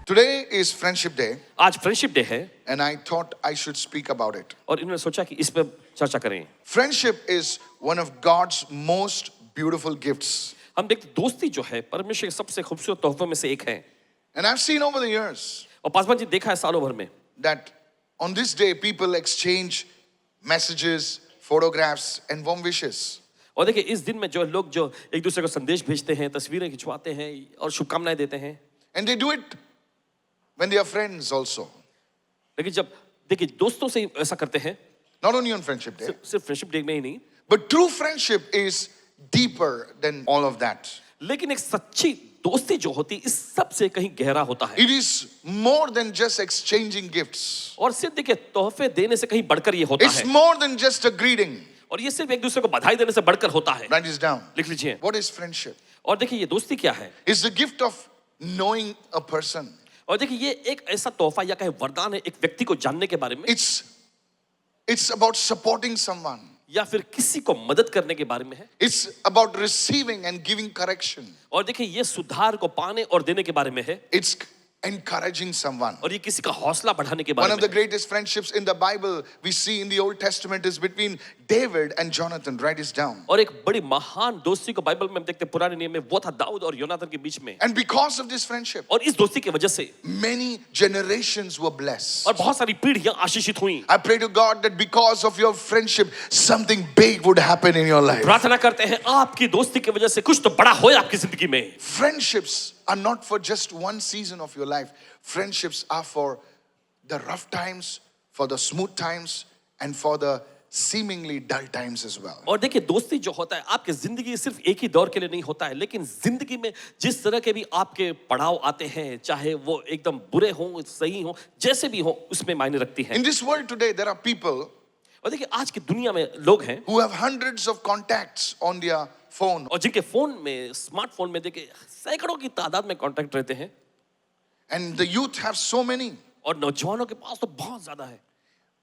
Today is Friendship Day, आज friendship day है and I thought I should speak about it. और इन्होंने सोचा कि इस पे चर्चा करें। Friendship is one of God's most beautiful gifts. हम देखते दोस्ती जो है परमेश्वर के सबसे खूबसूरत तोहफों में से एक है। And I've seen over the years और पासवान जी देखा है सालों भर में that on this day people exchange messages, photographs, and warm wishes. और देखिए इस दिन में जो लोग जो एक दूसरे को संदेश भेजते हैं, तस्वीरें खिंचवाते हैं और शुभकामनाएं देते हैं। And they do it when they are friends also. लेकिन जब देखिए दोस्तों से ही ऐसा करते हैं, Not only on Friendship Day, सिर्फ फ्रेंडशिप डे में ही नहीं, but true friendship is deeper than all of that. लेकिन एक सच्ची दोस्ती जो होती है इस सब से कहीं गहरा होता है। It is more than just exchanging gifts. और सिर्फ देखिए तोहफे देने से कहीं बढ़कर ये होता It's है। more than just a greeting. और ये सिर्फ एक दूसरे को बधाई देने से बढ़कर होता है। Write this down. लिख लीजिए। What is friendship? और देखिए ये दोस्ती क्या है? It's the gift of knowing a person. और देखिए ये एक ऐसा तोहफा या कहे वरदान है एक व्यक्ति को जानने के बारे में, It's about supporting someone. या फिर किसी को मदद करने के बारे में है। It's about receiving and giving correction. और देखिए ये सुधार को पाने और देने के बारे में है। It's encouraging someone. और ये किसी का हौसला बढ़ाने के One बारे of में the है। greatest friendships in the Bible we see in the Old Testament is between David and Jonathan. Write this down. और एक बड़ी महान दोस्ती को बाइबल में हम देखते हैं पुराने नियम में, वो था दाऊद और योनाथन के बीच में। And because of this friendship, और इस दोस्ती की वजह से many generations were blessed. और बहुत सारी पीढ़ियां आशीषित हुई। I pray to God that because of your friendship, something big would happen in your life. प्रार्थना करते हैं आपकी दोस्ती की वजह से कुछ तो बड़ा होए आपकी जिंदगी में। Friendships are not for just one season of your life. Friendships are for the rough times, for the smooth times, and for the seemingly dull times as well. और देखिए दोस्ती जो होता है आपकी जिंदगी सिर्फ एक ही दौर के लिए नहीं होता है, लेकिन जिंदगी में जिस तरह के भी आपके पड़ाव आते हैं, चाहे वो एकदम बुरे हों, सही हों, जैसे भी हों, उसमें मायने रखती है। In this world today, there are people और देखिए आज की दुनिया में लोग हैं who have hundreds of contacts on their phone. और जिनके फोन में, स्मार्टफोन में देखिए सैकड़ों की तादाद में कांटेक्ट रहते हैं। And the youth have so many. और नौजवानों के पास तो बहुत ज्यादा है।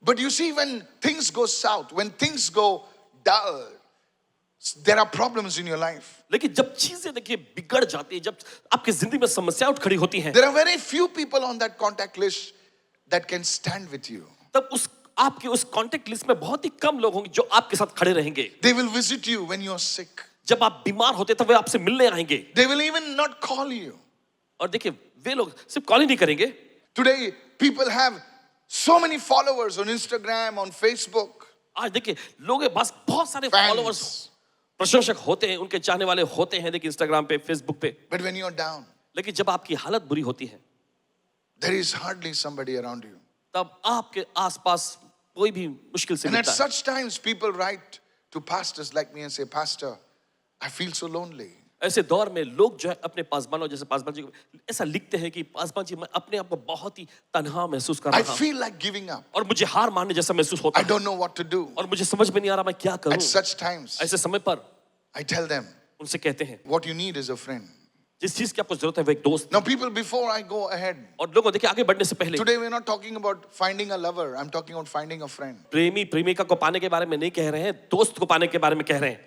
But you see, when things go south, when things go dull, there are problems in your life. लेकिन जब चीजें देखिए बिगड़ जाती है, जब आपकी जिंदगी में समस्याएं उठ खड़ी होती हैं, There are very few people on that contact list that can stand with you. तब उस आपके उस कांटेक्ट लिस्ट में बहुत ही कम लोग होंगे जो आपके साथ खड़े रहेंगे। They will visit you when you're sick. जब आप बीमार होते तब वे आपसे मिलने आएंगे। They will even not call you. और देखिए वे लोग सिर्फ कॉल ही नहीं करेंगे। Today, people have so many followers on Instagram, on Facebook. आज देखिए लोगों के पास बहुत सारे Fans. फॉलोअर्स, प्रशंसक होते हैं, उनके चाहने वाले होते हैं, देखिए इंस्टाग्राम पे, फेसबुक पे। But when you're down, लेकिन जब आपकी हालत बुरी होती है there is hardly somebody around you. तब आपके आसपास कोई भी मुश्किल से And at मिलता है। such times, people write to pastors like me and say, Pastor, I feel so lonely. ऐसे दौर में लोग जो है अपने पासवानों जैसे पासवान जी को ऐसा लिखते हैं कि पासवान जी मैं अपने आप को बहुत ही तन्हा महसूस कर I रहा हूँ feel like giving up. और मुझे हार मानने जैसा महसूस होता I है don't know what to do. और मुझे समझ में नहीं आ रहा मैं क्या At करूं। such times, ऐसे समय पर I tell them, उनसे कहते हैं what you need is a friend. जिस चीज की आपको जरूरत है वो एक दोस्त। Now, people, before I go ahead, और लोगों देखिए आगे बढ़ने से पहले today we're not talking about finding a lover. I'm talking about finding a friend. प्रेमी प्रेमिका को पाने के बारे में नहीं कह रहे हैं, दोस्त को पाने के बारे में कह रहे हैं।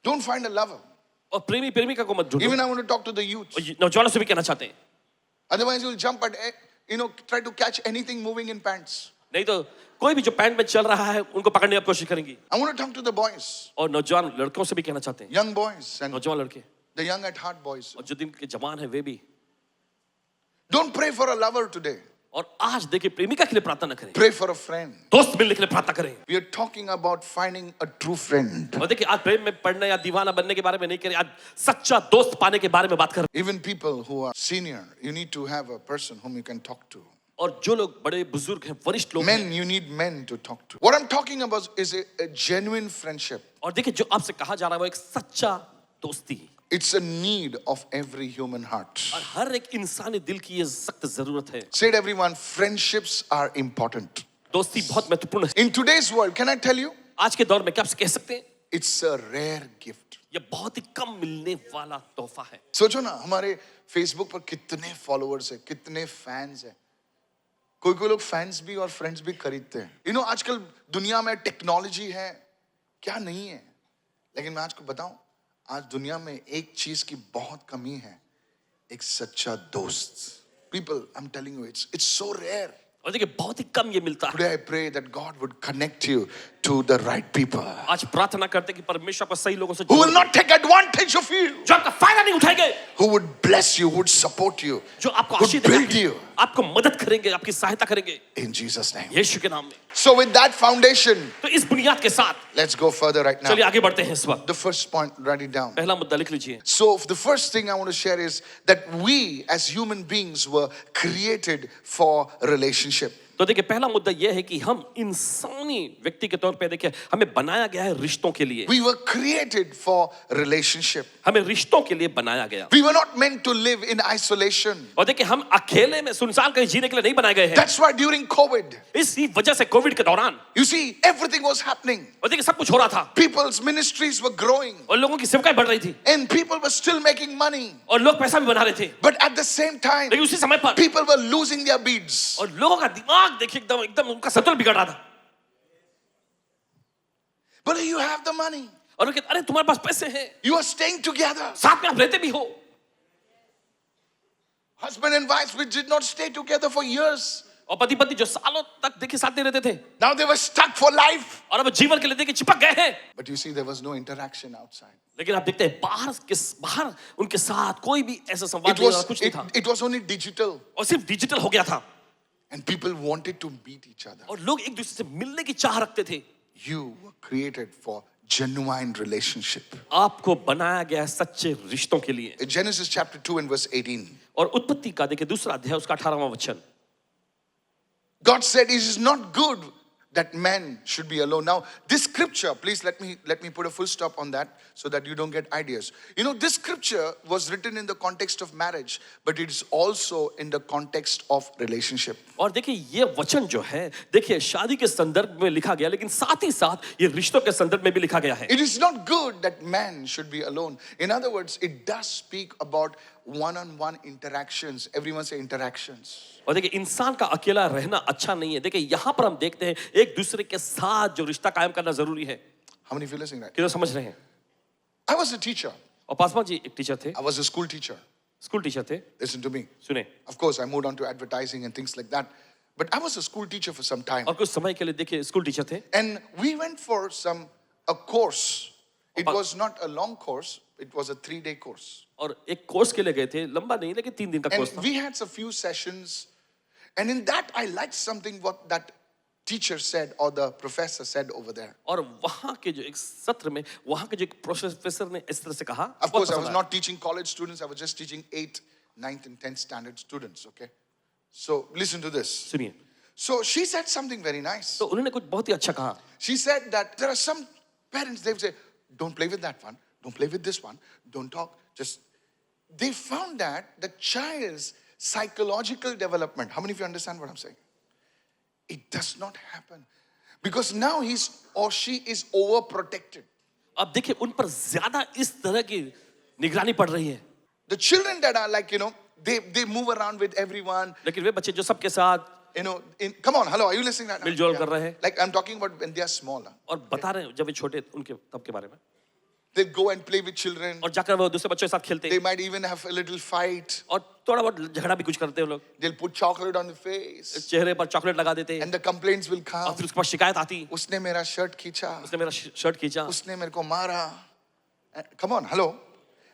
Don't find a lover. और प्रेमी प्रेमिका को मत ढूंढो। Even I want to talk to the youth. और नौजवानों से भी कहना चाहते हैं, Otherwise, you'll jump at, try to catch anything moving in pants. नहीं तो कोई भी जो पैंट में चल रहा है उनको पकड़ने की कोशिश करेंगी। I want to talk to the boys, और नौजवान लड़कों से भी कहना चाहते हैं, young boys, and नौजवान लड़के the young at heart boys. और जो दिन के जवान है वे भी। Don't pray for a lover today. और आज देखिए प्रेमिका के लिए प्रार्थना न करें, Pray for a friend. दोस्त मिलने के लिए प्रार्थना करें। We are talking about finding a true friend. और देखिए आज प्रेम में पड़ने या दीवाना बनने के बारे में नहीं करें, आज सच्चा दोस्त पाने के बारे में बात करें। Even people who are senior, you need to have a person whom you can talk to. और जो लोग बड़े बुजुर्ग हैं, वरिष्ठ लोग हैं, Men, you need men to talk to. What I'm talking about is a genuine friendship. और देखिए जो आपसे कहा जा रहा है वो एक सच्चा दोस्ती, It's a need of every human heart. और हर एक इंसानी दिल की ये सख्त जरूरत है। Say it, everyone, friendships are important. दोस्ती बहुत महत्वपूर्ण है। In today's world, can I tell you? आज के दौर में क्या आप कह सकते हैं, It's a rare gift. ये बहुत ही कम मिलने वाला तोहफा है। सोचो ना, हमारे Facebook पर कितने followers हैं, कितने fans हैं। कोई लोग fans भी और friends भी खरीदते हैं। आजकल दुनिया में टेक्नोलॉजी है, क्या नहीं है। लेकिन मैं आज को बताऊं, आज दुनिया में एक चीज की बहुत कमी है, एक सच्चा दोस्त. People, I'm telling you, it's so rare. और देखिए बहुत ही कम ये मिलता है. Today I pray that God would connect you to the right people आज प्रार्थना करते कि परमेश्वर आपको सही लोगों से who जोड़ will they, not take advantage of you, जो आपका फायदा नहीं उठाएंगे, who would bless you, who would support you, जो आपको would आशीष build देंगे, you आपको मदद करेंगे, आपकी सहायता करेंगे in Jesus' name. यीशु के नाम में. So with that foundation, तो इस बुनियाद के साथ let's go further right now. चलिए आगे बढ़ते हैं. इस वक्त The first point, write it down. पहला मुद्दा लिख लीजिए. So the first thing I want to share is that we as human beings were created for relationship. तो देखिए पहला मुद्दा यह है कि हम इंसानी व्यक्ति के तौर पे देखिए हमें बनाया गया है रिश्तों के लिए. We were created for relationship. हमें रिश्तों के लिए बनाया गया. We were not meant to live in isolation. और देखिए हम अकेले में सुनसान कहीं जीने के लिए नहीं बनाए गए हैं. That's why during COVID, इसी वजह से कोविड के दौरान you see, everything was happening. और देखिए सब कुछ हो रहा था People's ministries were growing और लोगों की सेवकाई बढ़ रही थी and people were still making money. और लोग पैसा भी बना रहे थे. But at the same time, लेकिन उसी समय पर people were losing their beads. और लोगों का दिमाग देखिए एकदम एकदम उनका संतुलन बिगड़ रहा था. But you have the money. और वो कहते अरे तुम्हारे पास पैसे हैं, You are staying together. साथ में आप रहते भी हो. Husband and wives, we did not stay together for years. और पति पत्नी जो सालों तक देखिए साथ नहीं रहते थे Now they were stuck for life. और अब जीवन के लिए देखिए चिपक गए हैं. But you see, there was no interaction outside. लेकिन आप देखते हैं बाहर उनके साथ कोई भी ऐसा संवाद नहीं, कुछ नहीं था It was only digital. और सिर्फ डिजिटल हो गया था. And people wanted to meet each other. और लोग एक दूसरे से मिलने की चाह रखते थे. You were created for genuine relationship. आपको बनाया गया है सच्चे रिश्तों के लिए. In Genesis chapter 2 and verse 18, और उत्पत्ति का देखिए दूसरा अध्याय उसका 18वां वचन. God said it is not good that man should be alone. Now, this scripture, please let me put a full stop on that so that you don't get ideas. You know, this scripture was written in the context of marriage, but it is also in the context of relationship. और देखिए ये वचन जो है देखिए शादी के संदर्भ में लिखा गया लेकिन साथ ही साथ ये रिश्तों के संदर्भ में भी लिखा गया है. It is not good that man should be alone. In other words, it does speak about one-on-one interactions. Everyone say interactions. और देखिए इंसान का अकेला रहना अच्छा नहीं है. देखिए यहाँ पर हम देखते हैं एक दूसरे के साथ जो रिश्ता कायम करना जरूरी है. How many of you listening right? कितना समझ रहे हैं? I was a teacher. और पासवान जी एक टीचर थे, I was a school teacher. School teacher थे. Listen to me. सुने. Of course, I moved on to advertising and things like that. But I was a school teacher for some time. और कुछ समय के लिए देखिए school teacher थे And we went for a course. It was not a long course. It was a 3-day course. और एक course के लिए गए थे. लंबा नहीं लेकिन 3 दिन का And कोर्स था. we had a few sessions. And in that, I liked something what that teacher said or the professor said over there. और वहाँ के जो एक सत्र में वहाँ के जो एक प्रोफेसर ने इस तरह से कहा. Of course, I बहुत was पसंद आया. not teaching college students. I was just teaching 8th, 9th, and 10th standard students. Okay. So listen to this. सुनिए. So she said something very nice. तो उन्होंने कुछ बहुत ही अच्छा कहा. She said that there are some parents, they would say, don't play with that one. Don't play with this one. Don't talk. Just, they found that the child's psychological development, how many of you understand what I'm saying? It does not happen. Because now he's or she is overprotected. अब देखिए उन पर ज्यादा इस तरह की निगरानी पड़ रही है. The children that are like, they move around with everyone. लेकिन वे बच्चे जो सबके साथ Come on, hello, are you listening right now? मिलजुल कर रहे हैं. Like I'm talking about when they are smaller. और बता रहे हैं जब वे छोटे उनके तब के बारे में. They go and play with children. और जाकर वो दूसरे बच्चों के साथ खेलते They हैं. might even have a little fight. और थोड़ा बहुत झगड़ा भी कुछ करते हैं लोग. They'll put chocolate on the face. चेहरे पर चॉकलेट लगा देते हैं. And the complaints will और come. फिर उसके बाद शिकायत आती. उसने मेरा शर्ट खींचा. उसने मेरा शर्ट खींचा. उसने मेरे को मारा. Come on, hello.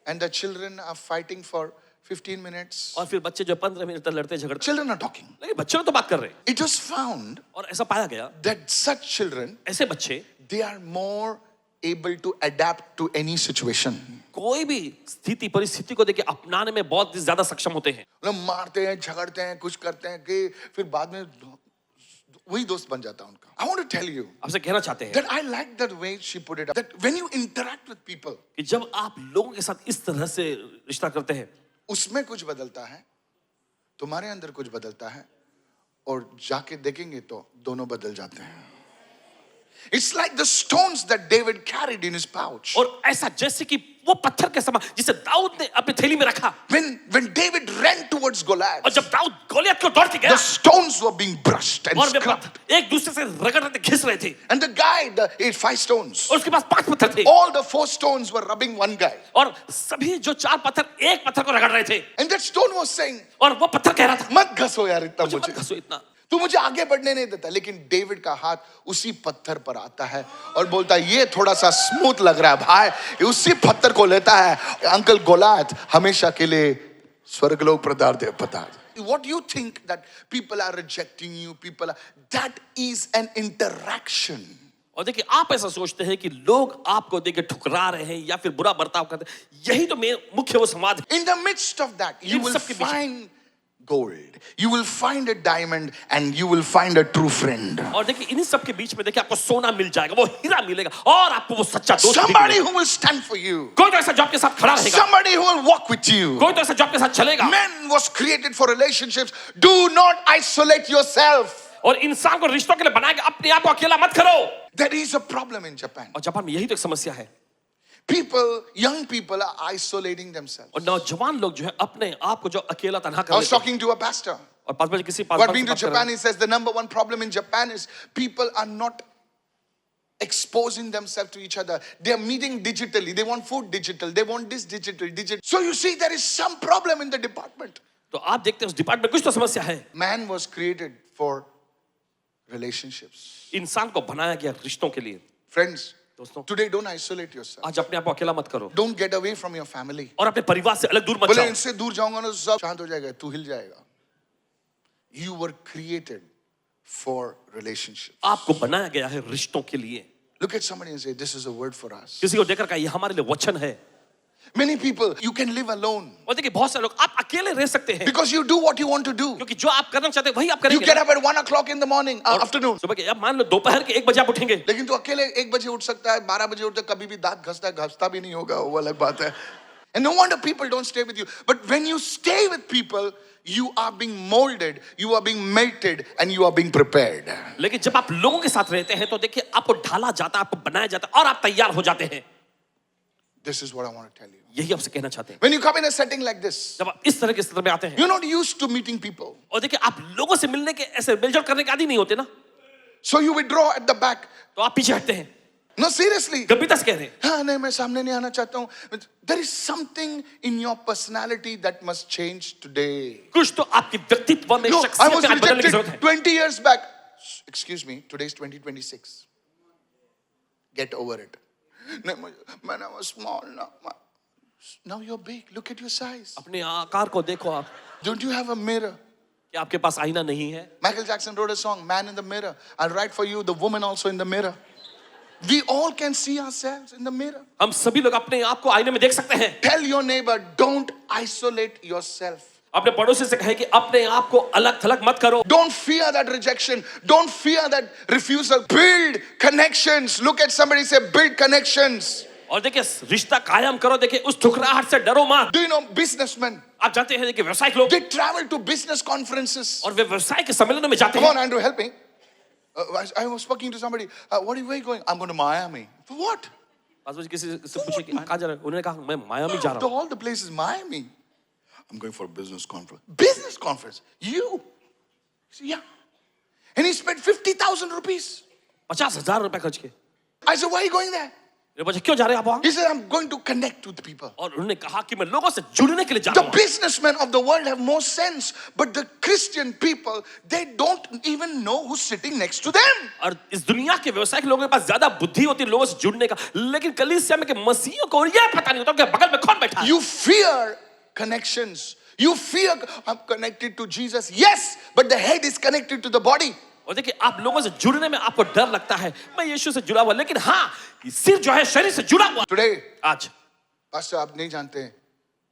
And the children are fighting for 15 minutes. और फिर बच्चे जो 15 मिनट तक लड़ते झगड़ते. Children are talking. लेकिन बच्चों तो बात कर रहे हैं. It was found और ऐसा पाया गया that such children, ऐसे बच्चे they are more able to adapt to any situation. कोई भी स्थिति परिस्थिति को देखिए अपनाने में बहुत ज्यादा सक्षम होते हैं. मतलब मारते हैं, झगड़ते हैं, कुछ करते हैं कि फिर बाद में वही दोस्त बन जाता है उनका. I want to tell you आपसे कहना चाहते हैं that I like that way she put it up. That when you interact with people, कि जब आप लोगों के साथ इस तरह से रिश्ता करते हैं उसमें कुछ बदलता है, तुम्हारे अंदर कुछ बदलता है, और जाके देखेंगे तो दोनों बदल जाते हैं. It's like the stones that David carried in his pouch. और ऐसा जैसे कि वो पत्थर के समान जिसे दाऊद ने अपनी थैली में रखा, When David ran towards Goliath, और जब दाऊद गोलियत को दौड़ के गया the stones were being brushed and और वे scrubbed. पत्थर एक दूसरे से रगड़ रहे थे, घिस रहे थे, And the guy, he had 5 stones. और उसके पास 5 पत्थर थे, All the 4 stones were rubbing one guy. और सभी जो 4 पत्थर एक पत्थर को रगड़ रहे थे, And that stone was saying, और वो पत्थर कह रहा था, मत घसो यार इतना मुझे मत मुझे, घसो इतना। तू मुझे आगे बढ़ने नहीं देता। लेकिन डेविड का हाथ उसी पत्थर पर आता है और बोलता है ये थोड़ा सा स्मूथ लग रहा है भाई, ये उसी पत्थर को लेता है। अंकल गोलायत हमेशा के लिए स्वर्गलोक प्रदार दे पता। What you think that people are rejecting you, that is an interaction. और देखिए आप ऐसा सोचते हैं कि लोग आपको देख के ठुकरा रहे हैं या फिर बुरा बर्ताव करते हैं, यही तो मुख्य वो संवाद है। In the midst of that, you will find gold, you will find a diamond, and you will find a true friend. और देखिए इन सब के बीच में देखिए आपको सोना मिल जाएगा, वो हीरा मिलेगा, और आपको वो सच्चा दोस्त भी Somebody मिलेगा। who will stand for you. कोई तो ऐसा जो आपके साथ खड़ा रहेगा, Somebody who will walk with you. कोई तो ऐसा जो आपके साथ चलेगा। Man was created for relationships. Do not isolate yourself. और इंसान को रिश्तों के लिए बनाया गया, अपने आप को अकेला मत करो। There is a problem in Japan. और जापान में यही तो एक समस्या है, Young people are isolating themselves. और नौजवान लोग जो है अपने आप को जो अकेला तन्हा कर I was लेते हैं। talking to a pastor. और 5 बजे किसी But pass being to Japan, he says the number one problem in Japan is people are not exposing themselves to each other. They are meeting digitally. They want food digital. They want this digital. So you see, there is some problem in the department. तो आप देखते हैं उस department में कुछ तो समस्या है। Man was created for relationships. इंसान को बनाया गया रिश्तों के लिए। Friends, दोस्तों today don't isolate yourself. आज अपने आप को अकेला मत करो, Don't get away from your family. और अपने परिवार से अलग दूर मत बोले जाओ। इनसे दूर जाऊंगा ना तो सब शांत हो जाएगा, तू हिल जाएगा. You were created for relationships. आपको बनाया गया है रिश्तों के लिए। Look at somebody and say, this is a word for us. किसी को देखकर कहा ये हमारे लिए वचन है। Many people, you can live alone और देखिए बहुत सारे लोग आप अकेले रह सकते हैं, because you do what you want to do. क्योंकि जो आप करना चाहते हैं वही आप You करेंगे। get up at 1 o'clock in the morning, afternoon. सुबह के अब मान लो दोपहर के 1 बजे आप उठेंगे, लेकिन तू अकेले 1 बजे उठ सकता है, 12 बजे उठता है, कभी भी दांत घसता भी नहीं होगा, वो अलग बात है. And no wonder people don't stay with you. But when you stay with people, you are being molded, you are being melted, and you are being prepared. लेकिन जब आप लोगों के साथ रहते हैं तो देखिए आपको ढाला जाता है, आपको बनाया जाता है, और आप तैयार हो जाते हैं। This is what I want to tell you. यही आपसे कहना चाहते हैं। When you come in a setting like this, जब आप इस तरह के स्तर में आते हैं, you're not used to meeting people. और देखिए आप लोगों से मिलने के ऐसे मेलजोल करने के आदी नहीं होते ना, So you withdraw at the back. तो आप पीछे हटते हैं। No, seriously. गंभीरता से कह रहे हैं, हाँ, नहीं, मैं सामने नहीं आना चाहता हूँ. There is something in your personality that must change today. कुछ तो आपके व्यक्तित्व में, No, I शख्सियत was में बदलने की जरूरत rejected है। 20 years back. Excuse me, today is 2026. Get over it. Man, I was small now. Now you're big. Look at your size. अपने आकार को देखो आप, Don't you have a mirror? कि आपके पास आईना नहीं है। Michael Jackson wrote a song, Man in the Mirror. I'll write for you, the woman also in the mirror. We all can see ourselves in the mirror. हम सभी लोग अपने आप को आईने में देख सकते हैं। Tell your neighbor, don't isolate yourself. अपने पड़ोसी से कहे कि अपने आप को अलग थलग मत करो। Don't fear that rejection. Don't fear that refusal. Build connections. Look at somebody, say, build connections. और देखिए रिश्ता कायम करो, देखिए उस ठुकराहट से डरो मत। Do you know businessmen? आप जानते हैं कि व्यवसायिक लोग, They travel to business conferences. और वे व्यवसाय के सम्मेलनों में जाते Come हैं। on, Andrew, help me. I was speaking to somebody. Where are you going? I'm going to Miami. For what? 5 बजे किसी से पूछे कि कहाँ जा रहे हो, उन्होंने कहा मैं मायामी जा रहा To हूँ। all the places, Miami. I'm going for a business conference. Business conference? You? He said, yeah. And he spent 50,000 rupees. 50,000 रुपए खर्च के। I said, why are you going there? मेरे बच्चे क्यों जा रहे हैं आप वहाँ? He said, I'm going to connect with people. और उन्होंने कहा कि मैं लोगों से जुड़ने के लिए जा The रहा हूँ। businessmen of the world have more sense, but the Christian people, they don't even know who's sitting next to them. और इस दुनिया के व्यवसायिक लोगों के पास ज्यादा बुद्धि होती है लोगों से जुड़ने का, लेकिन कलीसिया में के मसीहियों को यह पता नहीं होता कि बगल में कौन बैठा है। You fear connections. You fear, I'm connected to Jesus. Yes, but the head is connected to the body. और देखिए आप लोगों से जुड़ने में आपको डर लगता है, मैं यीशु से जुड़ा हुआ, लेकिन हाँ सिर जो है शरीर से जुड़ा हुआ। Today, आज पास्टर आप नहीं जानते हैं,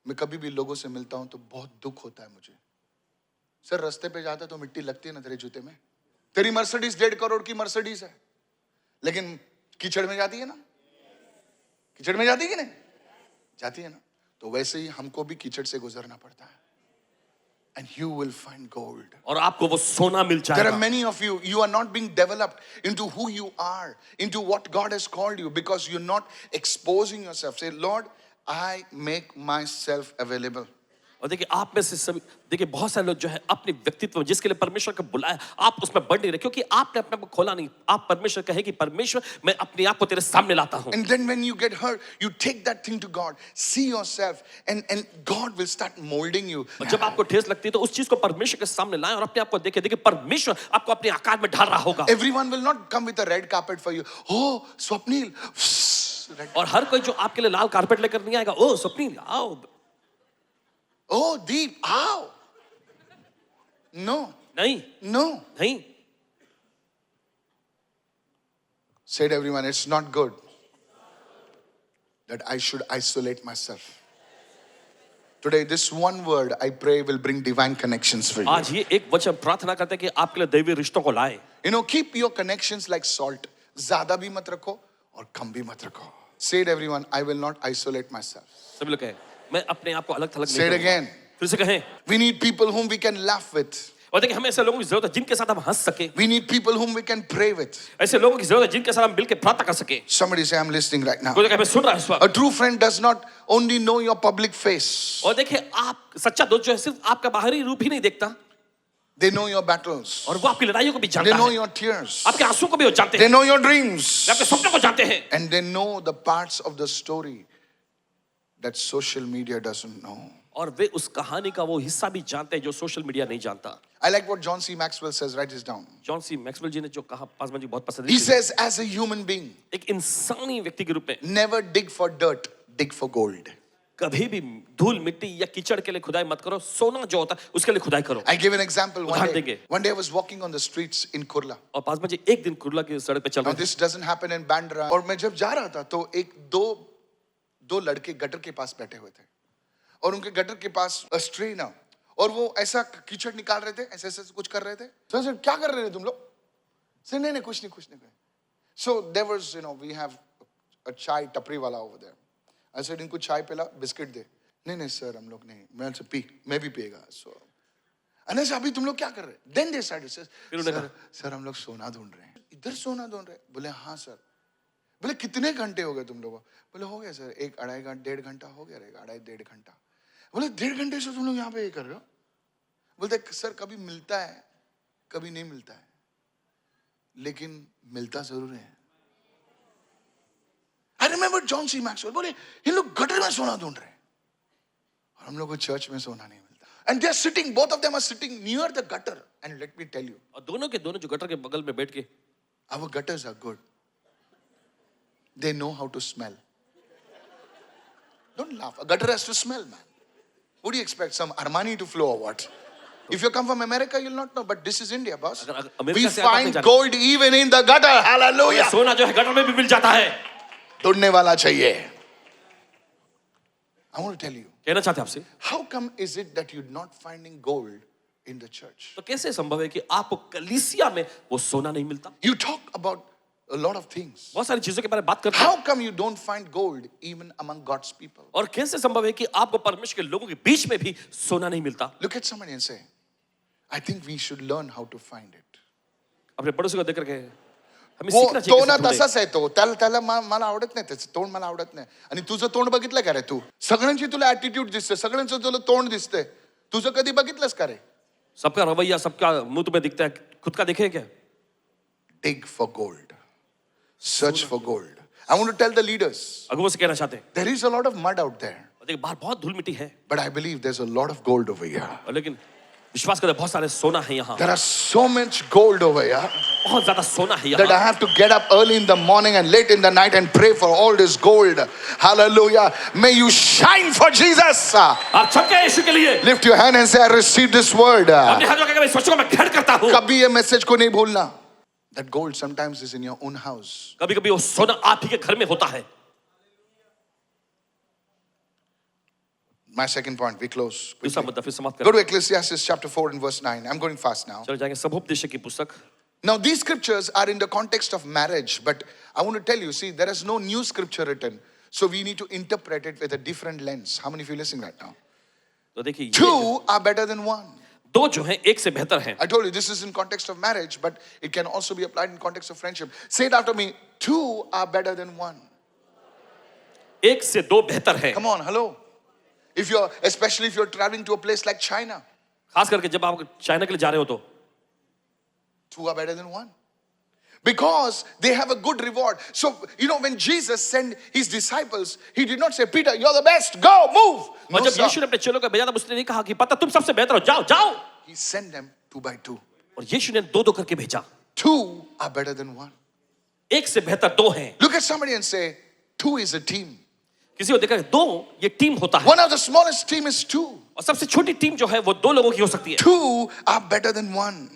मैं कभी भी लोगों से मिलता हूं तो बहुत दुख होता है मुझे। सर रास्ते पे जाता तो मिट्टी लगती है ना तेरे जूते में। तेरी मर्सिडीज 1.5 करोड़ की मर्सिडीज है, लेकिन कीचड़ में जाती है ना, कीचड़ में जाती है कि नहीं जाती है ना, तो वैसे ही हमको भी कीचड़ से गुजरना पड़ता है। And you will find gold. और आपको वो सोना मिल There are जाएगा। many of you, you are not being developed into who you are, into what God has called you, because you're not exposing yourself. Say, Lord, I make myself available. और देखिए आप में से सभी, देखिए बहुत सारे लोग जो है अपने व्यक्तित्व में जिसके लिए परमेश्वर को बुलाया, आप उसमें बढ़ नहीं रहे क्योंकि आपने अपने आप को खोला नहीं। आप परमेश्वर कहे कि परमेश्वर मैं अपने आप को तेरे सामने लाता हूं। And then when you get hurt, you take that thing to God, see yourself, and God will start molding you. और जब आपको ठेस लगती है तो उस चीज को परमेश्वर के सामने लाएं और अपने आप को देखें। देखिए परमेश्वर आपको अपने आकार में ढाल रहा होगा। Everyone will not come with a red carpet for you. Oh, Swapnil. और हर कोई जो आपके लिए लाल कारपेट लेकर नहीं आएगा, ओ स्वप्निल आओ, Oh, Deep, ow. No, नहीं no. नहीं। Said everyone, it's not good that I should isolate myself. Today, this one word I pray will bring divine connections for you. आज ये एक वचन प्रार्थना करते हैं कि आपके लिए दैवीय रिश्तों को लाए। You know, keep your connections like salt. ज़्यादा भी मत रखो और कम भी मत रखो. Say it everyone, I will not isolate myself. सभी लोग कहें मैं अपने आप को अलग थलग Say नहीं it करूंगा। again. फिर से कहें। We need people whom we can laugh with. और देखिए हमें ऐसे लोगों की जरूरत है जिनके साथ हम हंस सके। We need people whom we can pray with. ऐसे लोगों की जरूरत है जिनके साथ हम मिलकर प्रार्थना कर सके। Somebody say, I'm listening right now. कोई कहे मैं सुन रहा हूं इस A वक्त। true friend does not only know your public face. और देखिए आप सच्चा दोस्त जो है सिर्फ आपका बाहरी रूप ही नहीं देखता, They know your battles. और वो आपकी लड़ाइयों को भी They जानता know है, your tears. आपके आंसुओं को भी वो जानते They हैं, know your dreams. वे आपके सपनों को जानते हैं। And they know the parts of the story that social media doesn't know. और वे उस कहानी का वो हिस्सा भी जानते हैं जो सोशल मीडिया नहीं जानता। I like what John C. Maxwell says. Write this down. John C Maxwell ji ने जो कहा पासवान जी बहुत पसंद He है, says, as a human being, एक इंसानी व्यक्ति के रूप में never dig for dirt, dig for gold. कभी भी धूल मिट्टी या कीचड़ के लिए खुदाई मत करो, सोना जो होता है उसके लिए खुदाई करो। I give an example. उदाहरण देंगे। One day I was walking on the streets in Kurla. और पासवान जी एक दिन कुर्ला की सड़क पे चल Now रहे थे, this doesn't happen in Bandra. और मैं जब जा रहा था तो दो लड़के गटर के पास बैठे हुए थे और उनके गटर के पास स्ट्रे ना और वो ऐसा कीचड़ निकाल रहे थे, ऐसे ऐसे कुछ कर रहे थे। So I said, क्या कर रहे थे तुम लोग? सर नहीं कुछ नहीं। So there was, we have a chai टपरी वाला over there. I said इनको चाय पिला, बिस्किट दे। नहीं सर हम लोग नहीं। मैं से पी, मैं भी पिएगा। So अने से अभी तुम लोग क्या कर रहे? Then they started says, sir हम लोग सोना ढूंढ रहे हैं। इधर सोना ढूंढ रहे हैं? बोले हाँ सर। बोले कितने घंटे हो गए तुम लोगों? बोले हो गया सर 1-1.5 घंटा हो गया रहेगा, 1.5-1.5 घंटा। बोले 1.5 घंटे से तुम लोग यहाँ पे ये कर रहे हो? बोलते सर कभी मिलता है कभी नहीं मिलता है, लेकिन मिलता जरूर है। I remember John C. Maxwell बोले ये लोग गटर में सोना ढूंढ रहे हैं और हम लोग को चर्च में सोना नहीं मिलता। And they are sitting, both of them are sitting near the gutter. And let me tell you, और दोनों के दोनों जो गटर के बगल में बैठ के, our gutters are good. They know how to smell. Don't laugh. A gutter has to smell, man. What do you expect? Some Armani to flow or what? If you come from America, you'll not know. But this is India, boss. अगर We America से आप नहीं find जाने। gold even in the gutter. Hallelujah. सोना जो है gutter में भी मिल जाता है। ढूंढने वाला चाहिए. I want to tell you, कहना चाहते हैं आपसे, how come is it that you're not finding gold in the church? तो कैसे संभव है कि आपको कलीसिया में वो सोना नहीं मिलता? You talk about a lot of things. बहुत सारी चीजों के बारे में बात करते हैं, How come you don't find gold even among God's people? और कैसे संभव है कि आपको परमेश्वर के लोगों के बीच में भी सोना नहीं मिलता? Look at somebody and say, I think we should learn how to find it. अपने पड़ोसी को देख करके हमें वो सीखना चाहिए तोंड कैसे ढूंढे। तसंच आहे तो त्याला मला आवडत नाही त्याचं तोंड मला आवडत नाही आणि तुझं तोंड बघितलं का रे तू सगळ्यांची तुला ऍटिट्यूड दिसते सगळ्यांचं तुला तोंड दिसते तुझं कधी बघितलंस का रे सबका रवैया सबका मुंह तुम्हें दिखता है, खुद का दिखे क्या? Dig for gold, search for gold. I want to tell the leaders, अगुवों से कहना चाहते हैं, there is a lot of mud out there, और देखिए बाहर बहुत धूल मिट्टी है, but I believe there's a lot of gold over here. और लेकिन विश्वास करते हैं, बहुत सारे सोना है यहाँ, There are so much gold over here बहुत ज्यादा सोना है that I यहाँ, have to get up early in the morning and late in the night and pray for all this gold. Hallelujah. May you shine for Jesus. आप छपके यीशु के लिए Lift your hand and say, I receive this word. अपने हाथों के मैं सोचो मैं खड़ करता हूँ। कभी ये मैसेज को नहीं भूलना. That gold sometimes is in your own house. कभी कभी वो सोना आप ही के घर में होता है। My second point, we close. दूसरा quickly. मुद्दा फिर समाप्त Go करें। to Ecclesiastes chapter 4 and verse 9. I'm going fast now. चलो जाएंगे सबोपदेश की पुस्तक। Now these scriptures are in the context of marriage, but I want to tell you, see, there is no new scripture written. So we need to interpret it with a different lens. How many of you listening right now? तो देखिए ये Two are better than one. दो जो हैं एक से बेहतर हैं। I told you this is in context of marriage, but it can also be applied in context of friendship. Say it after me. Two are better than one. एक से दो बेहतर है। Come on, hello. Especially if you're traveling to a place like China, खास करके जब आप China के लिए जा रहे हो तो two are better than one. Because they have a good reward. So, when Jesus sent his disciples, he did not say, Peter, you're the best, go, move. No, और जब sir. यीशु ने अपने चेलों को भेजा था उसने नहीं कहा कि पता तुम सबसे बेहतर हो, जाओ जाओ। He sent them 2 by 2. और यीशु ने दो दो करके भेजा। 2 are better than 1. एक से बेहतर दो हैं। Look at somebody and say, 2 is a team. किसी को देखा दो ये टीम होता है। One of the smallest team is 2. और सबसे छोटी टीम जो है वो दो लोगों की हो सकती है। 2 are better than 1.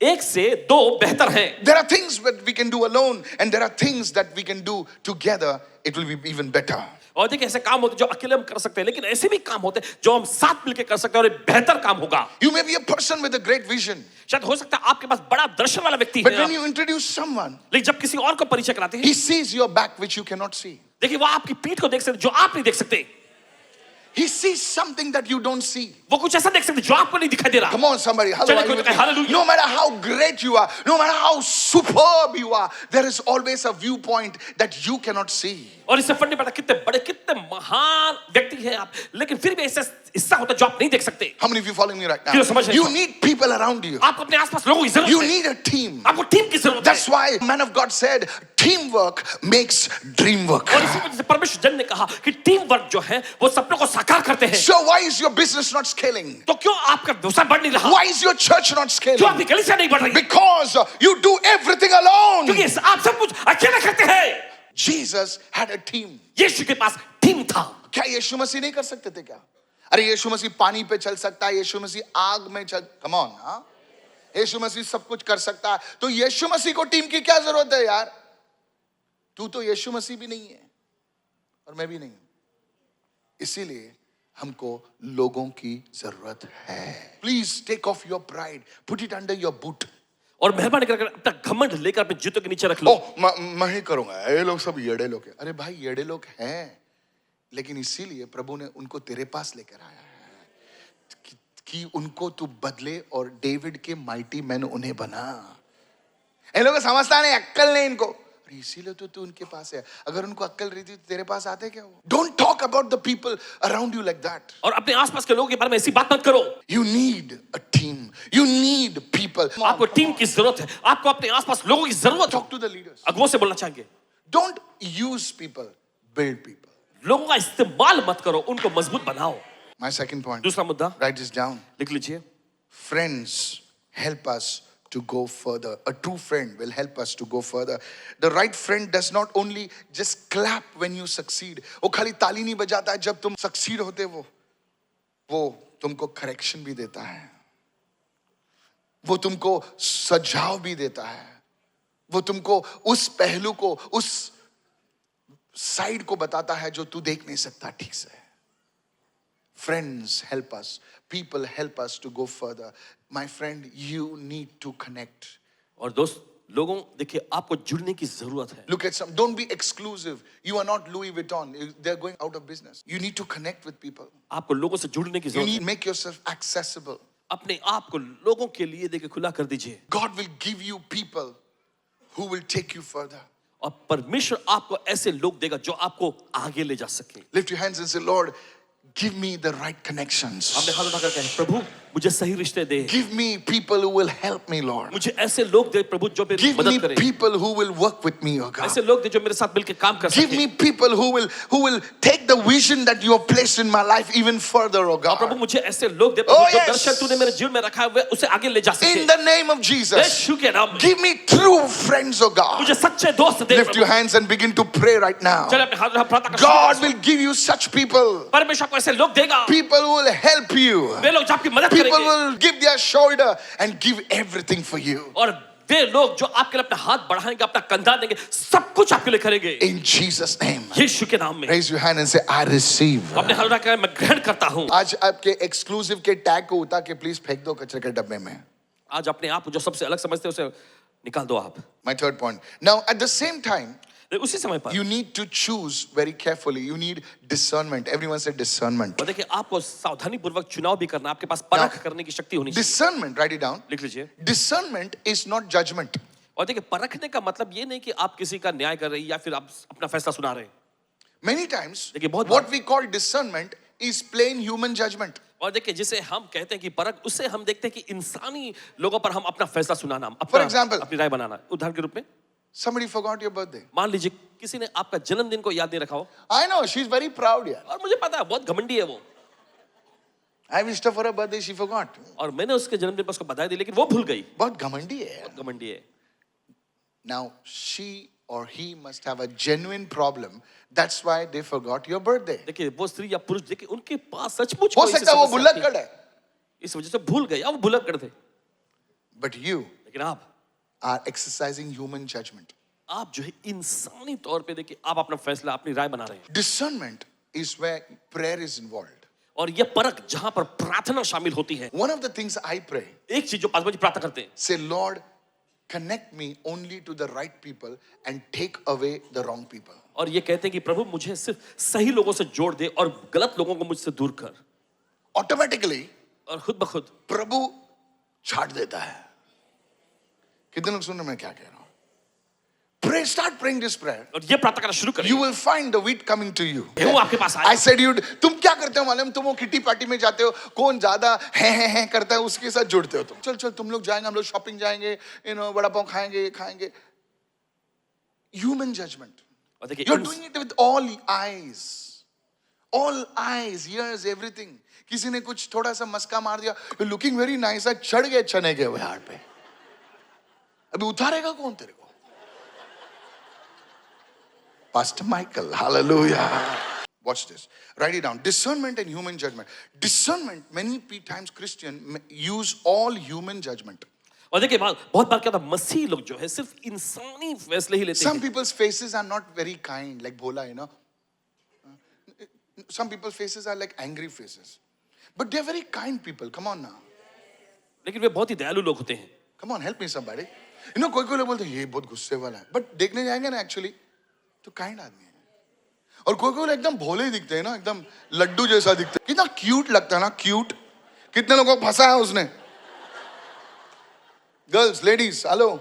एक से दो बेहतर हैं। There are things that we can do alone, and there are things that we can do together. It will be even better. और देखिए ऐसे काम होते हैं जो अकेले हम कर सकते हैं, लेकिन ऐसे भी काम होते हैं जो हम साथ मिलकर कर सकते हैं और ये बेहतर काम होगा। You may be a person with a great vision, शायद हो सकता है आपके पास बड़ा दर्शन वाला व्यक्ति but है when आप, you introduce someone, लेकिन जब किसी और को परिचय कराते हैं, he sees your back which you cannot see. देखिए वो आपकी पीठ को देख सकते जो आप नहीं देख सकते। He sees something that you don't see. वो कुछ ऐसा देख सकते जो आपको नहीं दिखाई दे रहा। Come on, somebody. Hello, चलिए are you कोई with तो me? कहे, hallelujah. No matter how great you are, no matter how superb you are, there is always a viewpoint that you cannot see. और इससे फर्क नहीं पड़ता कितने बड़े कितने महान व्यक्ति हैं आप, लेकिन फिर भी ऐसा हिस्सा होता है जो आप नहीं देख सकते। How many of you following me right now? क्यों समझ रहे You हो? need people around you. आपको अपने आसपास लोगों की जरूरत You है। need a team. आपको टीम की जरूरत That's है। why man of God said, teamwork makes dream work. और इसी वजह से परमेश्वर जन ने कहा कि टीम वर्क जो है वो सपनों को साकार करते हैं। So why is your business not scaling? तो क्यों आपका व्यवसाय बढ़ नहीं रहा? Why is your church not क्यों scaling? आपकी कलीसिया नहीं बढ़ रही? Because you do everything alone. क्योंकि आप सब कुछ अकेले करते हैं। Jesus had a team. यीशु के पास टीम था। क्या यीशु मसीह नहीं कर सकते थे क्या? अरे यीशु मसीह पानी पे चल सकता है, यीशु मसीह आग में चल, कम ऑन, हाँ? यीशु मसीह सब कुछ कर सकता है, तो यीशु मसीह को टीम की क्या जरूरत है यार? तू तो यीशु मसीह भी नहीं है और मैं भी नहीं हूं। इसीलिए हमको लोगों की जरूरत है। Please take off your pride, put it under your boot. और मेहरबानी करके अपना घमंड लेकर अपने जूतों के नीचे रख लो। मैं ही करूंगा, ये लोग सब येड़े लोग हैं। अरे भाई येड़े लोग हैं, लेकिन इसीलिए प्रभु ने उनको तेरे पास लेकर आया है कि उनको तू बदले और डेविड के माइटी मैन उन्हें बना। इन लोगों को समझता नहीं, अक्ल नहीं इनको, इसीलिए तो तू उनके पास है। अगर उनको अक्ल रहती तो तेरे पास आते क्या वो? Don't talk about the people around you like that. और अपने आसपास के लोगों के बारे में ऐसी बात मत करो। You need a team, you need people. आपको टीम की जरूरत है, आपको अपने आसपास लोगों की जरूरत है। Talk to the leaders. अगुओं से बोलना चाहेंगे, don't use people, build people. लोगों का इस्तेमाल मत करो, उनको मजबूत बनाओ। माय सेकंड पॉइंट, दूसरा मुद्दा, राइट दिस डाउन, लिख लीजिए। friends help us to go further. A true friend will help us to go further. The right friend does not only just clap when you succeed. वो खाली ताली नहीं बजाता है जब तुम succeed होते, वो तुमको correction भी देता है, वो तुमको सुझाव भी देता है, वो तुमको उस पहलू को, उस साइड को बताता है जो तू देख नहीं सकता ठीक से। Friends help us. People help us to go further. My friend, you need to connect. और दोस्त लोगों, देखिए आपको जुड़ने की जरूरत है। Look at some. Don't be exclusive. You are not Louis Vuitton. They're going out of business. You need to connect with people. आपको लोगों से जुड़ने की You जरूरत need है। to make yourself accessible. अपने आप को लोगों के लिए देखिए खुला कर दीजिए। God will give you people who will take you further. और परमेश्वर आपको ऐसे लोग देगा जो आपको आगे ले जा सके। Lift your hands and say, Lord, give me the right connections. आपने हाथ उठाकर कहे, प्रभु मुझे सही रिश्ते दे। Give me people who will help me, Lord. मुझे ऐसे लोग दे प्रभु जो मेरी Give me मदद करें। people who will work with me, oh God. ऐसे लोग दे जो मेरे साथ मिलकर काम कर Give सके। me people who will take the vision that you have placed in my life even further, oh God. प्रभु मुझे ऐसे लोग दे Oh, प्रभु जो yes. दर्शन तूने मेरे जीवन में रखा है उसे आगे ले जा सके। In the name of Jesus, यीशु के नाम में give me true friends, oh God. मुझे सच्चे दोस्त दे Lift your Prabhu. hands and begin to pray right now. चले अपने हाथ उठा प्रार्थना कर। God will give you such people. परमेश्वर आपको ऐसे लोग देगा। People who will help you. वे लोग जो आपकी मदद People करेंगे। will give their shoulder and give everything for you. और वे लोग जो आपके लिए अपना हाथ बढ़ाएंगे, अपना कंधा देंगे, सब कुछ आपके लिए करेंगे। In Jesus' name. यीशु के नाम में। Raise your hand and say, I receive. अपने हाथ उठाकर मैं ग्रहण करता हूँ। आज आपके एक्सक्लूसिव के टैग को उतार के प्लीज फेंक दो कचरे के डब्बे में। आज अपने आप को जो सबसे अलग समझते हैं उसे निकाल दो आप। My third point. Now, at the same time, उसी समय पर you need to choose very carefully. You need discernment. Everyone said discernment. और देखिए आपको सावधानी पूर्वक चुनाव भी करना, आपके पास परख करने की शक्ति होनी चाहिए। Discernment, write it down. लिख लीजिए। Discernment is not judgment. और देखिए परखने का मतलब ये नहीं कि आप किसी का न्याय कर रहे हैं या फिर आप अपना फैसला सुना रहे हैं। Many times, देखिए, बहुत what we call discernment is plain human judgment. और देखिए जिसे हम कहते हैं कि परख, उससे हम देखते हैं कि इंसानी लोगों पर हम अपना फैसला सुनाना, For example, अपनी राय बनाना। उदाहरण के रूप में Somebody forgot your birthday. मान लीजिए किसी ने आपका जन्मदिन को याद नहीं रखा हो, I know, she's very proud, yeah. और मुझे पता है बहुत घमंडी है वो, I wished her for her birthday, she forgot. और मैंने उसके जन्मदिन पर उसको बधाई दी, लेकिन वो भूल गई। बहुत घमंडी है। बहुत घमंडी है। Now, she or he must have a genuine problem. That's why they forgot your birthday. देखिए वो स्त्री या पुरुष, देखिए उनके पास सचमुच हो कोई ऐसी सकता है वो समस्या थी, भुलक्कड़ है, इस वजह से भूल गए, अब वो भुलक्कड़ थे। but you लेकिन आप are exercising human judgment. जो है इंसानी तौर पे देखिए आप अपना फैसला, अपनी राय बना रहे हैं। Discernment is where prayer is involved. और ये परख जहां पर प्रार्थना शामिल होती है। One of the things I pray, एक चीज जो पास बजे प्रार्थना करते हैं, say, Lord, connect me only to the right people and take away the wrong people. और ये कहते हैं कि प्रभु मुझे सिर्फ सही लोगों से जोड़ दे और गलत लोगों को मुझसे दूर कर। Automatically, और खुद ब खुद प्रभु छाट देता है। कितने लोग सुन रहे हैं मैं क्या कह रहा हूं? Pray, start praying this prayer. और ये प्रार्थना करना शुरू करें। You will find the wheat coming to you. गेहूं आपके पास I आए। said you, तुम क्या करते हो मालूम? तुम वो किटी पार्टी में जाते हो, कौन ज्यादा है करता है उसके साथ जुड़ते हो तुम। चल चल तुम लोग जाएंगे, हम लोग शॉपिंग जाएंगे, बड़ा पाव खाएंगे। Human judgment. और देखिए You're doing it with all eyes, ears, everything. किसी ने कुछ थोड़ा सा मस्का मार दिया, you're looking very nice, आज चढ़ गए चने के झाड़ पे। अभी उतारेगा कौन तेरे को? Pastor Michael, hallelujah. Watch this. Write it down. Discernment and human judgment. Discernment, many times Christians use all human judgment. और देखिए बहुत बार क्या होता है, मसीह लोग जो है सिर्फ इंसानी फैसले ही लेते Some हैं। people's faces are not very kind, like Bhola, Some people's faces are like angry faces. But they're very kind people. Come on now. लेकिन वे बहुत ही दयालु लोग होते हैं। Come on, help me somebody. कोई लोग बोलते हैं ये बहुत गुस्से वाला है, बट देखने जाएंगे ना एक्चुअली तो काइंड आदमी है। और कोई लोग एकदम भोले दिखते हैं ना, एकदम लड्डू जैसा दिखते हैं, कितना क्यूट लगता है ना, क्यूट। कितने लोगों को फंसा है उसने? Girls, ladies, hello,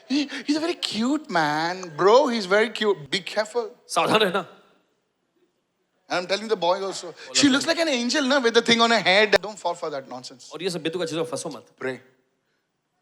he's a very cute man, bro, he's very cute. Be careful. सावधान रहना। And I'm telling the boys also, she looks like an angel, na, with the thing on her head. Don't fall for that nonsense. और ये सब बेतुका चीजों में फंसो मत। Pray.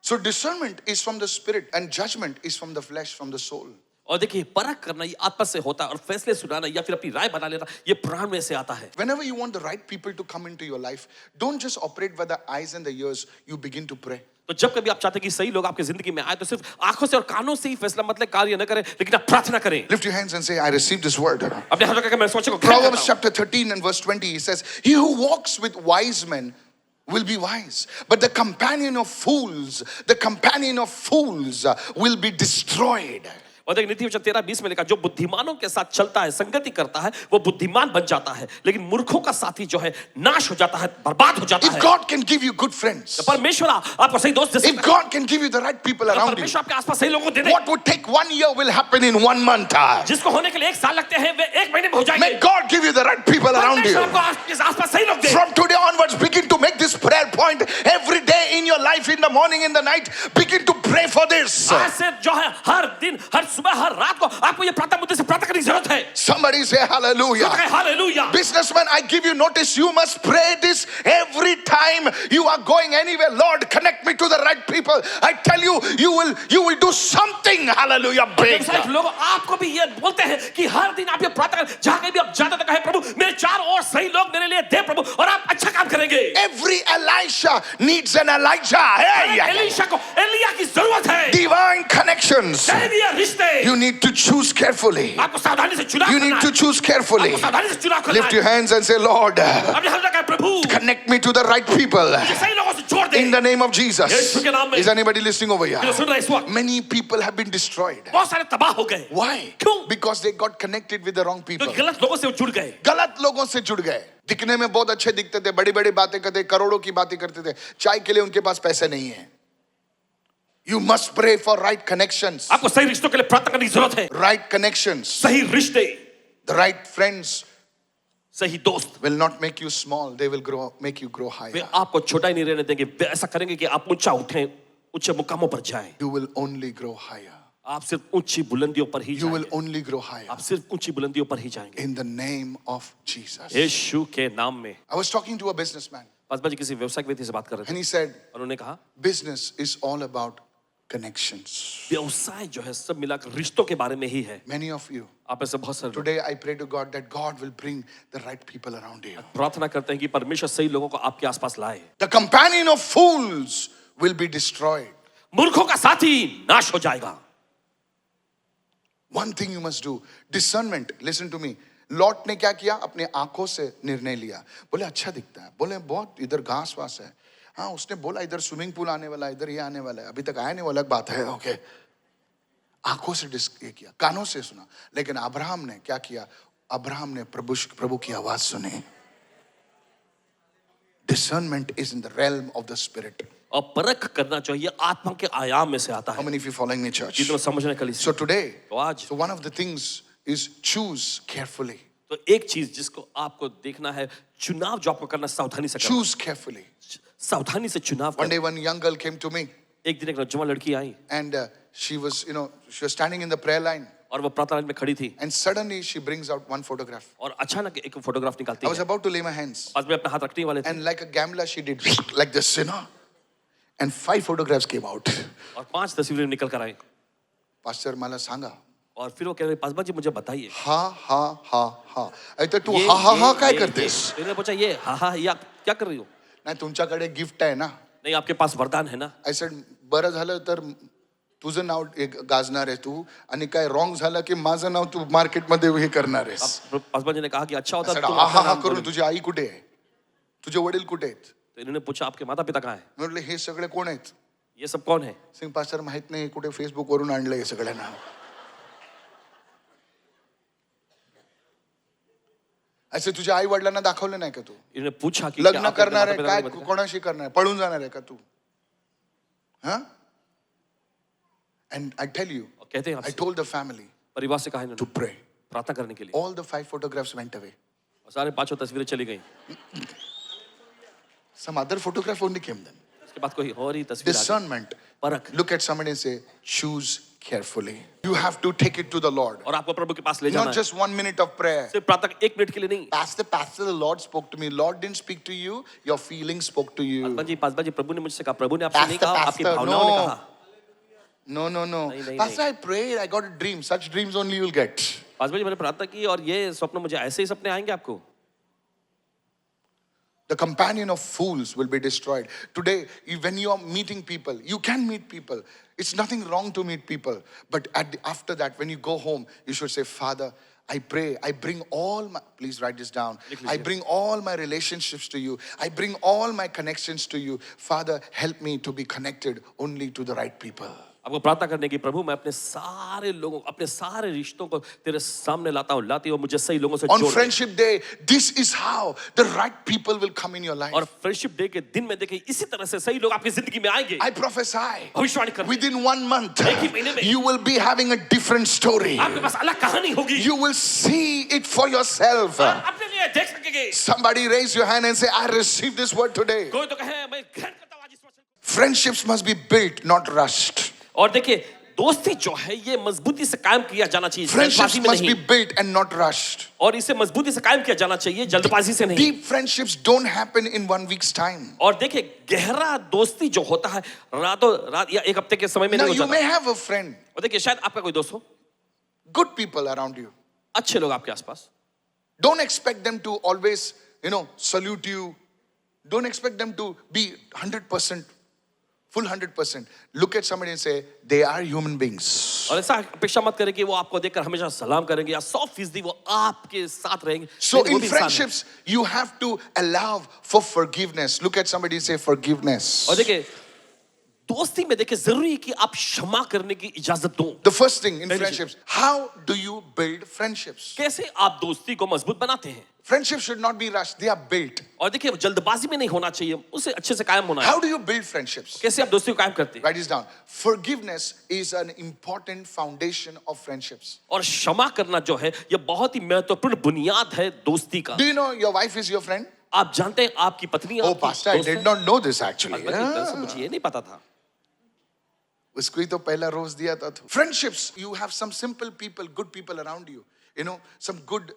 So discernment is from the spirit and judgment is from the flesh, from the soul. और देखिए परख करना ये आत्मा से होता है, और फैसले सुनाना या फिर अपनी राय बना लेना ये प्राण में से आता है। Whenever you want the right people to come into your life, don't just operate by the eyes and the ears, you begin to pray. तो जब कभी आप चाहते हैं कि सही लोग आपकी जिंदगी में आए, तो सिर्फ आंखों से और कानों से ही फैसला मतलब कार्य न करें, लेकिन आप प्रार्थना करें। Lift your hands and say, I received this word. अपने हाथों का मैं सोचे को ग्रहण Proverbs करता हूं। chapter 13 and verse 20, he says, he who walks with wise men will be wise, but the companion of fools will be destroyed. और देखिए नीति वचन 13:20 में लिखा, जो बुद्धिमानों के साथ चलता है, संगति करता है, वो बुद्धिमान बन जाता है, लेकिन मूर्खों का साथी जो है नाश हो जाता है, बर्बाद हो जाता If है। God can give you good friends, परमेश्वर आपको सही दोस्त दे सकता if है, God can give you the right people around you, परमेश्वर आपके आसपास सही लोगों को दे दे। what would take 1 year will happen in 1 month. जिसको होने के लिए 1 साल लगते हैं, वे 1 महीने में हो जाएंगे। May God give you the right people around परमेश्वर you. आपको आपके आसपास सही लोग दे। From today onwards, begin to make this prayer point every day in your life, in the morning, in the night. Begin to pray for this. आज से जो है हर दिन, हर सुबह, हर रात को आपको ये प्रार्थना मुद्दे से प्रार्थना करने की जरूरत है। Somebody say hallelujah. Hallelujah. Businessman, I give you notice. You must pray this every time you are going anywhere. Lord, connect me to the right people. I tell you, you will do something. Hallelujah. Big. व्यवसायिक लोग आपको भी ये बोलते हैं कि हर दिन आप ये प्रार्थना करें, जहां कहीं भी आप जाते तो कहे प्रभु मेरे चारों ओर सही लोग मेरे लिए दे प्रभु, और आप अच्छा काम करेंगे। Every Elisha needs an Elijah. Hey. Elisha को एलिया की जरूरत है। Divine connections. दैवीय रिश्ते You need to choose carefully. आपको सावधानी से चुनाव You करना need to है। choose carefully. आपको सावधानी से चुनाव करना Lift है। your hands and say, Lord, अपने हाथ रखा है, प्रभु connect me to the right people. सही लोगों से जोड़ दे। In the name of Jesus. यीशु के नाम में। Is anybody listening over here? जो सुन रहे हैं इस वक्त, Many people have been destroyed. बहुत सारे तबाह हो गए। Why? क्यों? Because they got connected with the wrong people. क्योंकि गलत लोगों से वो जुड़ गए। गलत लोगों से जुड़ गए। दिखने में बहुत अच्छे दिखते थे, बड़ी बड़ी बातें करते, करोड़ों की बातें करते थे, चाय के लिए उनके पास पैसे नहीं है। You must pray for right connections. आपको सही रिश्तों के लिए प्रार्थना करने की जरूरत है। Right connections. सही रिश्ते, The right friends सही दोस्त will not make you small. They will make you grow way higher. आपको छोटा ही नहीं रहने देंगे, वे ऐसा करेंगे कि आप ऊंचा उठें, ऊंचे मुकामों पर जाएं। You will only grow higher. आप सिर्फ ऊंची बुलंदियों पर ही You will जाएंगे। only grow higher. आप सिर्फ ऊंची बुलंदियों पर ही जाएंगे In the name of Jesus. यीशु के नाम में। I was talking to a businessman Paswan ji किसी व्यवसायिक व्यक्ति से बात कर रहे थे। and he said, उन्होंने कहा business is all about connections. व्यवसाय जो है सब मिलाकर रिश्तों के बारे में ही है। Many of you, आप ऐसे बहुत सारे लोग today I pray to God that God will bring the right people around you. प्रार्थना करते हैं कि परमेश्वर सही लोगों को आपके आसपास लाए। The companion of fools will be destroyed. मूर्खों का साथी नाश हो जाएगा। One thing you must do, discernment. Listen to me. Lot ने क्या किया? अपने आंखों से निर्णय लिया। बोले अच्छा दिखता है, बोले बहुत इधर घास वास है। हाँ, उसने बोला इधर स्विमिंग पूल आने वाला है, इधर ये आने वाला है, अभी तक आया नहीं, वो अलग बात है। ओके, आंखों से ये किया, कानों से सुना। लेकिन अब्राहम ने क्या किया? अब्राहम ने प्रभु की आवाज सुनी। Discernment is in the realm of the spirit. और परख करना चाहिए आत्मा के आयाम में से आता How है। many of you following me, church? जितना समझने के लिए So today, तो आज so one of the things is choose carefully. तो एक चीज जिसको आपको देखना है, चुनाव जो आपको करना सावधानी से करना। Choose carefully. सावधानी से चुनाव One करना। day, one young girl came to me, एक दिन एक नौजवान लड़की आई and she was standing in the prayer line, और वो प्रार्थना लाइन में खड़ी थी and suddenly she brings out one photograph. और अचानक एक फोटोग्राफ निकालती I was है। about to lay my hands, आज मैं अपना हाथ रखने वाले थे and like a gambler, she did like this, and 5 photographs came out. और 5 तस्वीरें निकल कर आई Pastor मला सांगा. और फिर वो कह रहे पासवान जी मुझे बताइए हा हा हा हा. तर तू हा हा हा काय करतेस? मैंने पूछा ये हाँ ये आप क्या कर रही हो? नाही, तुमच्याकडे गिफ्ट आहे ना. नहीं आपके पास वरदान है ना। I said बरं झालं तर तुझं नाव एक गाजणार आहे तू, आणि काय रॉंग झालं की माझं नाव तू मार्केटमध्ये हे करणार आहेस. पासवान जी ने कहा कि अच्छा होता तुम हा अपना हा नाम करून बोलो। तुझी आई कुठे आहे? तुझे वडील कुठे आहेत? तो इन्होंने पूछा आपके माता पिता कहाँ हैं? म्हटलं हे सगळे कोण आहेत? ये सब कौन है? सिंग पास्टर माहित नाही, कुठे फेसबुक वरून आणलंय हे सगळ्यांना. असे तुझ्या आई वडिलांना दाखवलं नाही का तू? इन्होंने पूछा कि क्या लग्न आपके करणार आहे माता-पिता काय? ने बताया? कोणाशी करणार आहे? पळून जाणार आहे का तू? हा? And I tell you, और कहते हैं I आपसे told the family परिवार से कहा to इन्होंने pray. प्रार्थना करने के लिए All the 5 photographs went away. और सारे 5 तस्वीरें चली गई। Some other photograph only came then. उसके बाद कोई और ही तस्वीर आ गई। Discernment. परख Look at somebody and say, choose carefully. You have to take it to the Lord. और आपको प्रभु के पास ले जाना Not है। just 1 minute of prayer. सिर्फ प्रार्थना 1 मिनट के लिए नहीं। Pastor, the Lord spoke to me. Lord didn't speak to you. Your feelings spoke to you. Paswan ji प्रभु ने मुझसे कहा, प्रभु ने आपसे नहीं कहा, आपकी Pastor, भावनाओं ने no. कहा। No. नहीं, Pastor, I prayed. I got a dream. Such dreams only you'll get. Paswan ji मैंने प्रार्थना की और ये स्वप्न मुझे ऐसे ही सपने आएंगे आपको। The companion of fools will be destroyed. Today, when you are meeting people, you can meet people. It's nothing wrong to meet people. But after that, when you go home, you should say, Father, I pray, I bring all my, please write this down. I bring all my relationships to you. I bring all my connections to you. Father, help me to be connected only to the right people. आपको प्रार्थना करने की, प्रभु मैं अपने सारे लोगों, अपने सारे रिश्तों को तेरे सामने लाती हूँ, मुझे सही लोगों से On जोड़ दे। Friendship Day, this is how the right people will come in your life. और फ्रेंडशिप डे के दिन में देखिए इसी तरह से सही लोग आपकी जिंदगी में आएंगे। I prophesy, भविष्यवाणी कर within 1 month, एक ही महीने में you will be having a different story. आपके पास अलग कहानी होगी। You will see it for yourself. आप अपने लिए देख सकेंगे। Somebody raise your hand and say, I received this word today. कोई तो कहे मैं ग्रहण करता हूँ आज इस वचन को। Friendships must be built, not rushed. और देखिए दोस्ती जो है ये मजबूती से कायम किया जाना चाहिए, Friendships जल्दबाजी में must be नहीं। built and not rushed. और इसे मजबूती से कायम किया जाना चाहिए, जल्दबाजी से नहीं। Deep friendships don't happen in 1 week's time. और देखिए गहरा दोस्ती जो होता है रातों रात या एक हफ्ते के समय में Now नहीं you हो may जाता। have a friend, और देखिए शायद आपका कोई दोस्त हो, good people around you. अच्छे लोग आपके आसपास। Don't expect them to always, salute you. Don't expect them to be 100%, full 100%. Look at somebody and say, they are human beings. और ऐसा अपेक्षा मत करें कि वो आपको देखकर हमेशा सलाम करेंगे या 100% वो आपके साथ रहेंगे। So लेकिन वो in भी इंसान है। friendships, you have to allow for forgiveness. Look at somebody and say forgiveness. और देखिए दोस्ती में देखिए जरूरी है कि आप क्षमा करने की इजाजत दो। The first thing in Friendship. friendships, how do you build friendships? कैसे आप दोस्ती को मजबूत बनाते हैं? Friendships should not be rushed, they are built. और देखिए जल्दबाजी में नहीं होना चाहिए, उसे अच्छे से कायम होना है। How do you build friendships? कैसे आप दोस्ती को कायम करते हैं? Write this down. Forgiveness is an important foundation of friendships. और क्षमा करना जो है ये बहुत ही महत्वपूर्ण बुनियाद है दोस्ती का। Do you know your wife is your friend? आप जानते हैं आपकी पत्नी Oh, आपकी Pastor, I दोस्त did है? not know this actually. मुझे ये नहीं पता था। उसको ही तो पहला रोज दिया था तू. Friendships, you have some simple people, good people around you. You know, some good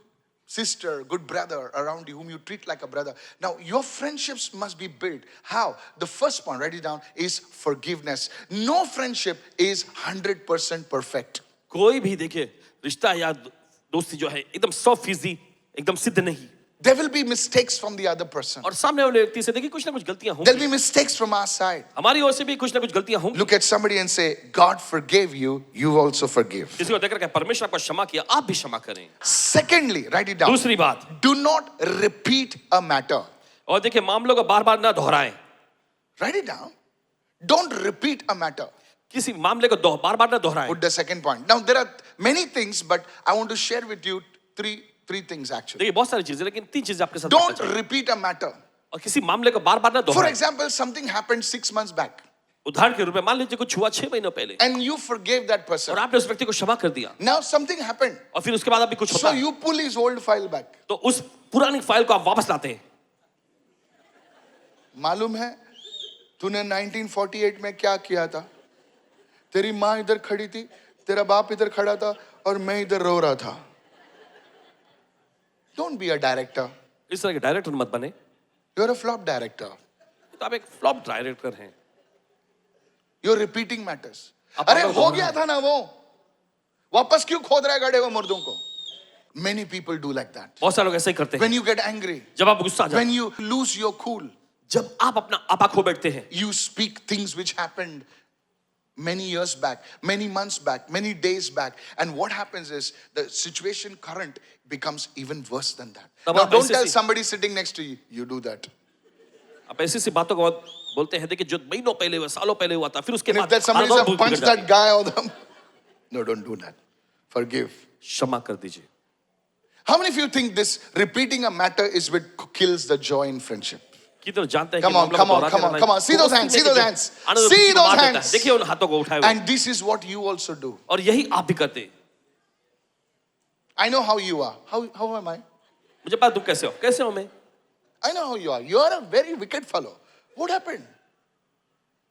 sister, good brother around you whom you treat like a brother. Now, your friendships must be built. How? The first point, write it down, is forgiveness. No friendship is 100% perfect. कोई भी देखिए रिश्ता या दोस्ती जो है एकदम 100% एकदम सिद्ध नहीं. There will be mistakes from the other person. और सामने वाले व्यक्ति से देखिए कुछ ना कुछ गलतियां There'll होंगी. be mistakes from our side. हमारी ओर से भी कुछ ना कुछ गलतियां होंगी. Look at somebody and say, God forgave you, you also forgive. किसी को देखकर कहे परमेश्वर आपको क्षमा किया, आप भी क्षमा करें. Secondly, write it down. दूसरी बात, Do not repeat a matter. और देखिए मामलों को बार-बार ना दोहराएं. Write it down. Don't repeat a matter. किसी मामले को बार-बार ना दोहराएं. Put the second point. Now, there are many things, but I want to share with you three things actually. देखिए बहुत सारी चीजें लेकिन 3 चीजें आपके साथ Don't बांटना चाहूं. repeat a matter. और किसी मामले को बार-बार ना For दोहराएं. example, something happened 6 months back उदाहरण के रूप में मान लीजिए कुछ हुआ 6 महीनों पहले and you forgave that person. और आपने उस व्यक्ति को क्षमा कर दिया Now something happened. और फिर उसके बाद अभी कुछ So होता है you pull his old file back. तो उस पुरानी फाइल को आप वापस लाते हैं. मालूम है तूने 1948 में क्या किया था? तेरी माँ इधर खड़ी थी, तेरा बाप इधर खड़ा था और मैं इधर रो रहा था. Don't be a director. इस तरह के डायरेक्टर मत बने. You're a flop director. तो आप एक फ्लॉप डायरेक्टर हैं. You're repeating matters. आप अरे बार-बार हो दोहरा गया था ना वो, वापस क्यों खोद रहा है गड्ढे को मुर्दों को? Many people do like that. बहुत सारे लोग ऐसे ही करते हैं. When you get angry, जब आप गुस्सा आ जाते when you lose your cool, हैं, जब आप अपना आपा खो बैठते हैं, you speak things which happened many years back, many months back, many days back, and what happens is the situation current becomes even worse than that. तब Now आप don't ऐसे tell C- somebody sitting next to you, you do that. आप ऐसी सी बातों को बोलते हैं देखिए जो महीनों पहले हुआ, सालों पहले हुआ था, फिर उसके And if बाद that somebody हालत says, बहुत punch बिगड़ जाती that guy or them, no, don't do that. Forgive. है. क्षमा कर दीजिए. How many of you think this repeating a matter is what kills the joy in friendship? कितने जानते हैं कि Come on, मामलों को come on, दोहराते come on, रहना come on. See those दोस्ती hands, में see those जो hands. आनंद See खुशी those बात होता है. hands. देखिए उन हाथों को उठाए हुए. And this is what you also do. और यही आप भी करते हैं. I know how you are. How am I? मुझे पता तुम कैसे हो. कैसे हो मैं? I know how you are. You are a very wicked fellow. What happened?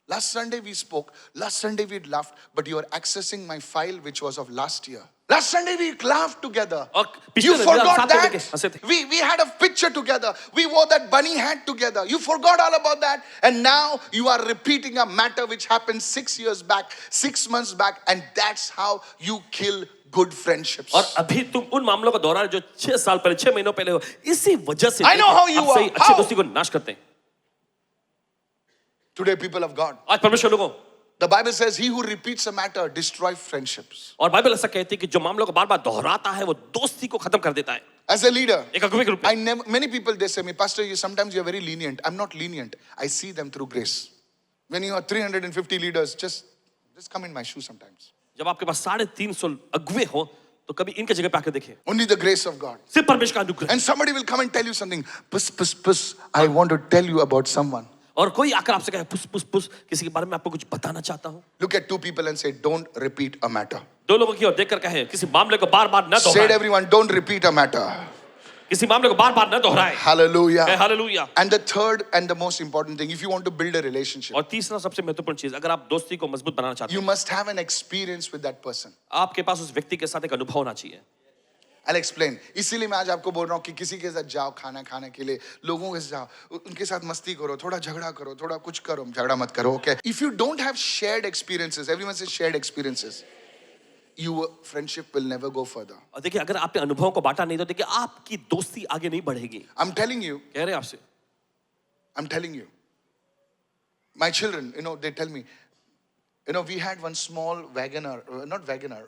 Last Sunday we spoke. Last Sunday we laughed. But you are accessing my file which was of last year. Last Sunday we laughed together. और पिछले You रविवार forgot साथ में लेके हंसे that? थे. We had a picture together. We wore that bunny hat together. You forgot all about that. And now you are repeating a matter which happened 6 years back, 6 months back. And that's how you kill good friendships. और अभी तुम उन मामलों को दोहरा जो 6 साल पहले 6 महीनों पहले हो. इसी वजह से I know how you आप सही are. अच्छी How? दोस्ती को नाश करते हैं. Today people of God. आज परमेश्वर लोगों The Bible says he who repeats a matter destroys friendships. और बाइबल ऐसा कहती है कि जो मामलों को बार-बार दोहराता है वो दोस्ती को खत्म कर देता है. As a leader, एक अगुवे के रूप में. I never, many people they say me, Pastor, you sometimes you're very lenient. I'm not lenient. I see them through grace. When you are 350 leaders, just come in my shoes sometimes. जब आपके पास 350 अगुवे हो तो कभी इनके जगह पे आकर देखिए. Only the grace of God. सिर्फ परमेश्वर का अनुग्रह. And somebody will come and tell you something. Puss, I want to tell you about someone. और कोई आकर आपसे कहे पुस किसी के बारे में आपको कुछ बताना चाहता हूँ. Look at two people and say, don't repeat a matter. दो लोगों की ओर देखकर कहे किसी मामले को बार-बार न Say to दोहराएं. everyone, don't repeat a matter. किसी मामले को बार-बार न दोहराएं. Hallelujah. Hallelujah. And the third and the most important thing, if you want to build a relationship, और तीसरा सबसे महत्वपूर्ण चीज अगर आप दोस्ती को मजबूत बनाना चाहते you हैं must have an experience with that person. आपके पास उस व्यक्ति के साथ एक अनुभव होना चाहिए. I'll explain. इसीलिए मैं आज आपको बोल रहा हूँ कि किसी के साथ जाओ खाना खाने के लिए, लोगों के साथ जाओ, उनके साथ मस्ती करो, थोड़ा झगड़ा करो, थोड़ा कुछ करो, झगड़ा मत करो, okay? If you don't have shared experiences, everyone says shared experiences, your friendship will never go further. और देखिए अगर आपने अनुभवों को बांटा नहीं तो देखिए आपकी दोस्ती आगे नहीं बढ़ेगी. I'm telling you, कह रहे हैं आपसे. I'm telling you. My children, they tell me, we had one small Wagoner, not Wagoner,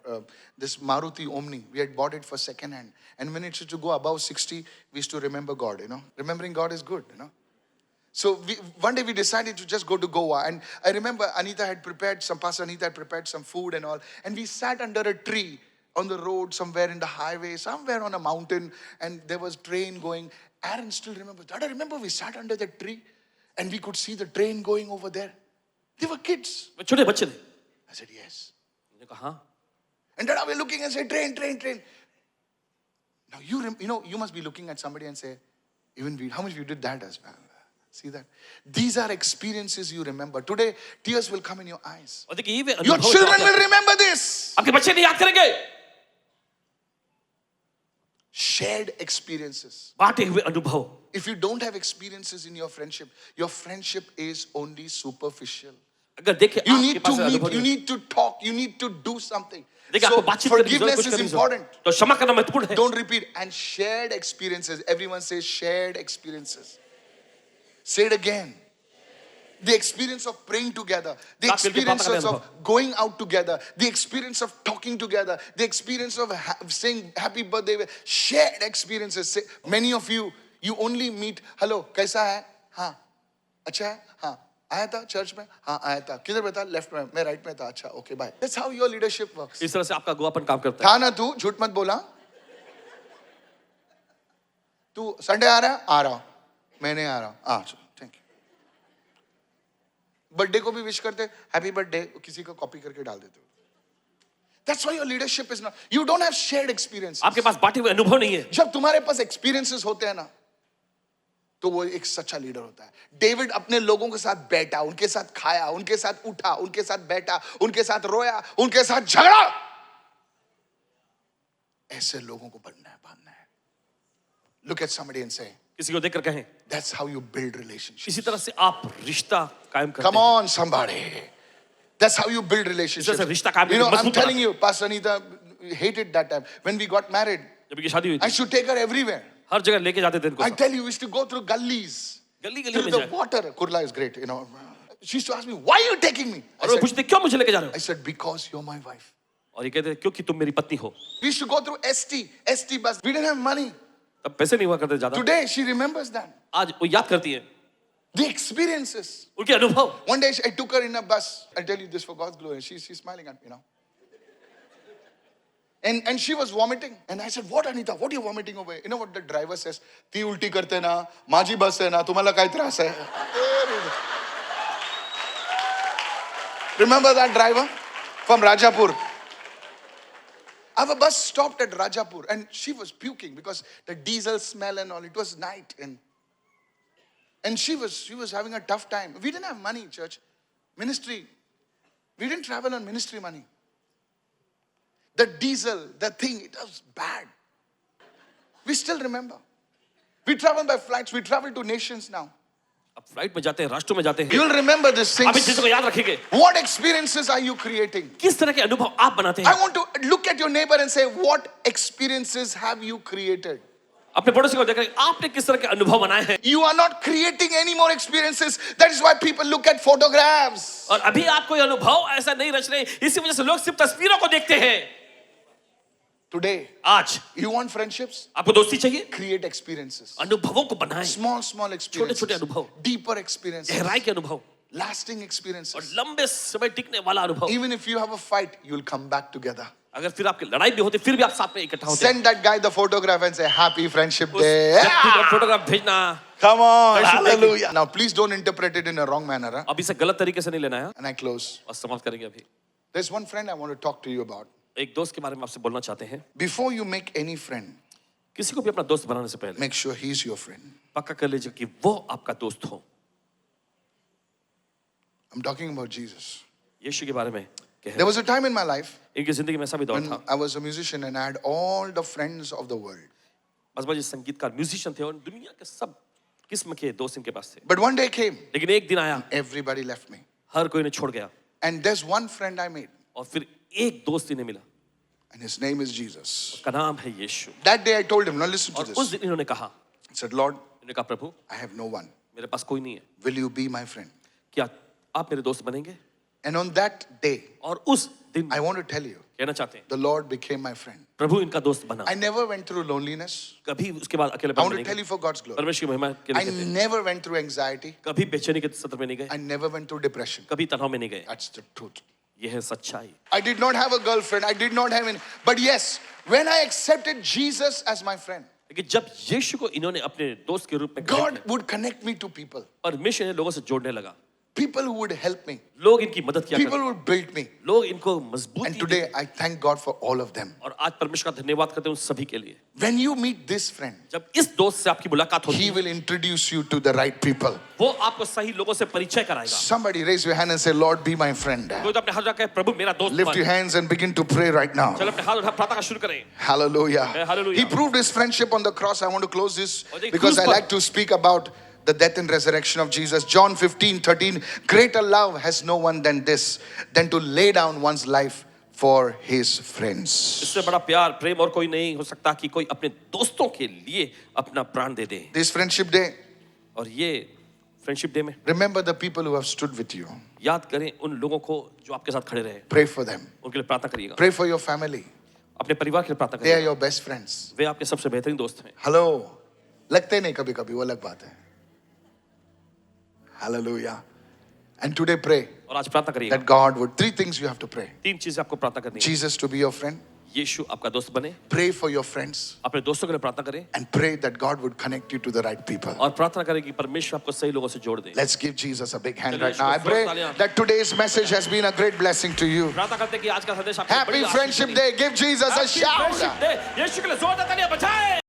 this Maruti Omni. We had bought it for second hand. And when it used to go above 60, we used to remember God, Remembering God is good, So one day we decided to just go to Goa. And I remember Pastor Anita had prepared some food and all. And we sat under a tree on the road, somewhere in the highway, somewhere on a mountain. And there was train going. Aaron still remembers. Dad, I remember we sat under that tree. And we could see the train going over there. They were kids. छोटे बच्चे थे. I said, yes. मैंने कहा हाँ. And Dad, we're looking and say, train. Now, you must be looking at somebody and say, even we, how much we did that as well? See that? These are experiences you remember. Today, tears will come in your eyes. और देखिए ये वे Your अनुभव children जो will आपके- remember this. आपके बच्चे नहीं याद करेंगे। Shared experiences. बांटे हुए अनुभव। If you don't have experiences in your friendship is only superficial. अगर देखिए You आपके need पास to अनुभव meet, you नहीं है। need to talk, you need to do something. देखिए So आपको बातचीत करने की जरूरत, forgiveness कुछ is करने की important. जरूरत। तो क्षमा करना महत्वपूर्ण है। Don't repeat. And shared experiences. Everyone says shared experiences. Say it again. The experience of praying together, the साथ मिलके प्रार्थना experiences करने of going out together, the experience of talking together, the experience of saying happy birthday, shared experiences. Say, many of you only meet, hello, कैसा है? हाँ, अच्छा है? हाँ, आया था चर्च में? हाँ, आया था. किधर में था? लेफ्ट में. मैं राइट में था. अच्छा, okay, bye. That's how your leadership works. इस तरह से आपका अगुवापन काम करता है। था ना तू? झूठ मत बोला. तू संडे आ रहा है? आ रहा हूं. मैं नहीं आ रहा हूं. अच्छा, थैंक यू. बर्थडे को भी विश करते, हैप्पी बर्थडे, किसी को कॉपी करके डाल देते हो. That's why your leadership is not. You don't have shared experiences. आपके पास बांटे हुए अनुभव नहीं है। जब तुम्हारे पास experiences होते हैं ना, तो वो एक सच्चा लीडर होता है. डेविड अपने लोगों के साथ बैठा, उनके साथ खाया, उनके साथ उठा, उनके साथ बैठा, उनके साथ रोया, उनके साथ झगड़ा. ऐसे लोगों को बनना है, बांधना है. Look at somebody and say, किसी को देखकर कहें, that's how you build relationships. इसी तरह से आप रिश्ता कायम करते Come हैं। on, somebody. That's how you build relationships. इसी तरह से रिश्ता कायम You know, करके I'm मजबूत telling बनाते you, Pastor Anita hated that time. When we got married, जब की शादी हुई I थी, should take her everywhere. हर जगह लेके जाते थे इनको I सब। tell you, we used to go through gullies. गली गली Through में the जाए water. Kurla is great, you know. She used to ask me, why are you taking me? और वो पूछते क्यों मुझे लेके जा रहे I हो? said, because you're my wife. और ये कहते क्योंकि तुम मेरी पत्नी हो। We used to go through ST bus. We didn't have money. तब पैसे नहीं हुआ करते ज्यादा। Today, she remembers that. आज वो याद करती है The experiences. उनके अनुभव। One day, I took her in a bus. I tell you this for God's glory. She's smiling at me now. And she was vomiting. And I said, what, Anita? What are you vomiting over? You know what the driver says? ती उल्टी करते ना, माझी बस है ना, तुम्हाला काय त्रास है? Remember that driver from Rajapur? Our bus stopped at Rajapur and she was puking because the diesel smell and all. It was night and she was having a tough time. We didn't have money, church. Ministry. We didn't travel on ministry money. The diesel, the thing, it was bad. We still remember. We travel by flights. We travel to nations now. अब flight में जाते हैं, राष्ट्रों में जाते हैं। You'll remember these आप इन things. चीजों को याद रखेंगे। What experiences are you creating? किस तरह के अनुभव आप बनाते I हैं? want to look at your neighbor and say, what experiences have you created? अपने पड़ोसी को देख रहे आपने किस तरह के अनुभव बनाए हैं? You are not creating any more experiences. That is why people look at photographs. और अभी आप कोई अनुभव ऐसा नहीं रच रहे, इसी वजह से लोग सिर्फ तस्वीरों को देखते हैं। Today, आज you want friendships? आपको दोस्ती चाहिए? Create experiences. अनुभवों को बनाएं, Small experiences. छोटे अनुभव। Deeper experiences. गहराई के अनुभव Lasting और experiences. लंबे समय टिकने वाला अनुभव। Even if you have a fight, you'll come back together. अगर फिर आपकी लड़ाई भी होती फिर भी आप साथ में इकट्ठा होते हैं। Send that guy the photograph and say, Happy Friendship उस Day. व्यक्ति को फोटोग्राफ भेजना। Come on. Friendship Day. Hallelujah. Now, please don't interpret it in a wrong manner. Huh? अब इसे गलत तरीके से नहीं लेना है And I close. और समाप्त करेंगे अभी। There's one friend I want to talk to you about. एक दोस्त के बारे में आपसे बोलना चाहते हैं। Before you make any friend, किसी को भी अपना दोस्त बनाने से पहले make sure he's your friend. पक्का कर लीजिए कि वो आपका दोस्त हो। I'm talking about Jesus. यीशु के बारे में There was a time in my life इनकी जिंदगी में ऐसा भी दौर when था। I was a musician and I had all the friends of the world. बस जी संगीतकार म्यूजिशियन थे और दुनिया के सब किस्म के दोस्त इनके पास थे। But one day came, लेकिन एक दिन आया, everybody left me. हर कोई ने छोड़ गया And there's one friend I made, और फिर एक दोस्त इन्हें मिला, and his name is Jesus. उसका नाम है यीशु। That day I told him, now listen to और उस this. दिन इन्होंने कहा, I said, Lord, इन्होंने कहा प्रभु I have no one. मेरे पास कोई नहीं है, Will you be my friend? क्या आप मेरे दोस्त बनेंगे? And on that day, और उस दिन I want to tell you, कहना चाहते हैं the Lord became my friend. प्रभु इनका दोस्त बना। I never went through loneliness. कभी उसके बाद I अकेलेपन want में to नहीं tell गए, you for God's glory. परमेश्वर की महिमा के I लिए कहते हैं। never went through anxiety. कभी बेचैनी के सत्र में नहीं गए, I never went through depression. कभी तनाव में नहीं गए। That's the truth. यह है सच्चाई। I did not have a girlfriend. I did not have any. But yes, when I accepted Jesus as my friend, लेकिन जब यीशु को इन्होंने अपने दोस्त के रूप में ग्रहण God किया, would connect me to people. परमेश्वर ने लोगों से जोड़ने लगा। people who would help me, लोग इनकी मदद किया people करते, who would build me. लोग इनको मजबूती And देते। today I thank God for all of them. और आज परमेश्वर का धन्यवाद करते हैं उन सभी के लिए। When you meet this friend, जब इस दोस्त से आपकी मुलाकात होती he है, will introduce you to the right people. वो आपको सही लोगों से परिचय कराएगा। Somebody raise your hand and say, Lord, be my friend. कोई तो अपने हाथ उठाकर प्रभु मेरा दोस्त Lift your बन। hands and begin to pray right now. चलो अपने हाथ उठा प्रार्थना शुरू करें। Hallelujah. Hallelujah. He proved his friendship on the cross. I want to close this और देखिए, because I क्रूस पर- like to speak about the death and resurrection of Jesus. John 15:13. Greater love has no one than this, than to lay down one's life for his friends. इससे बड़ा प्यार प्रेम और कोई नहीं हो सकता कि कोई अपने दोस्तों के लिए अपना प्राण दे दे। This friendship day, और ये फ्रेंडशिप डे में remember the people who have stood with you. याद करें उन लोगों को जो आपके साथ खड़े रहे, Pray for them. उनके लिए प्रार्थना करिएगा। Pray for your family. अपने परिवार के लिए प्रार्थना They are करिएगा। your best friends. वे आपके सबसे बेहतरीन दोस्त हैं। Hello. लगते नहीं कभी कभी, वो अलग बात है. Hallelujah. And today pray और आज प्रार्थना करिएगा। that God would, 3 things you have to pray. 3 चीजें आपको प्रार्थना करनी है। Jesus to be your friend. यीशु आपका दोस्त बने, Pray for your friends. अपने दोस्तों के लिए प्रार्थना करें And pray that God would connect you to the right people. और प्रार्थना करें कि परमेश्वर आपको सही लोगों से जोड़ दे। Let's give Jesus a big hand चलिए, right now. I ईश्वर को pray तालियां। that today's message has been a great blessing to you. प्रार्थना करते हैं कि आज का संदेश आपको Happy बड़ी आशीष Friendship देगी। Day. Give Jesus a Happy shout. Friendship Day। यीशु के लिए जोरदार तालियां बजाएं।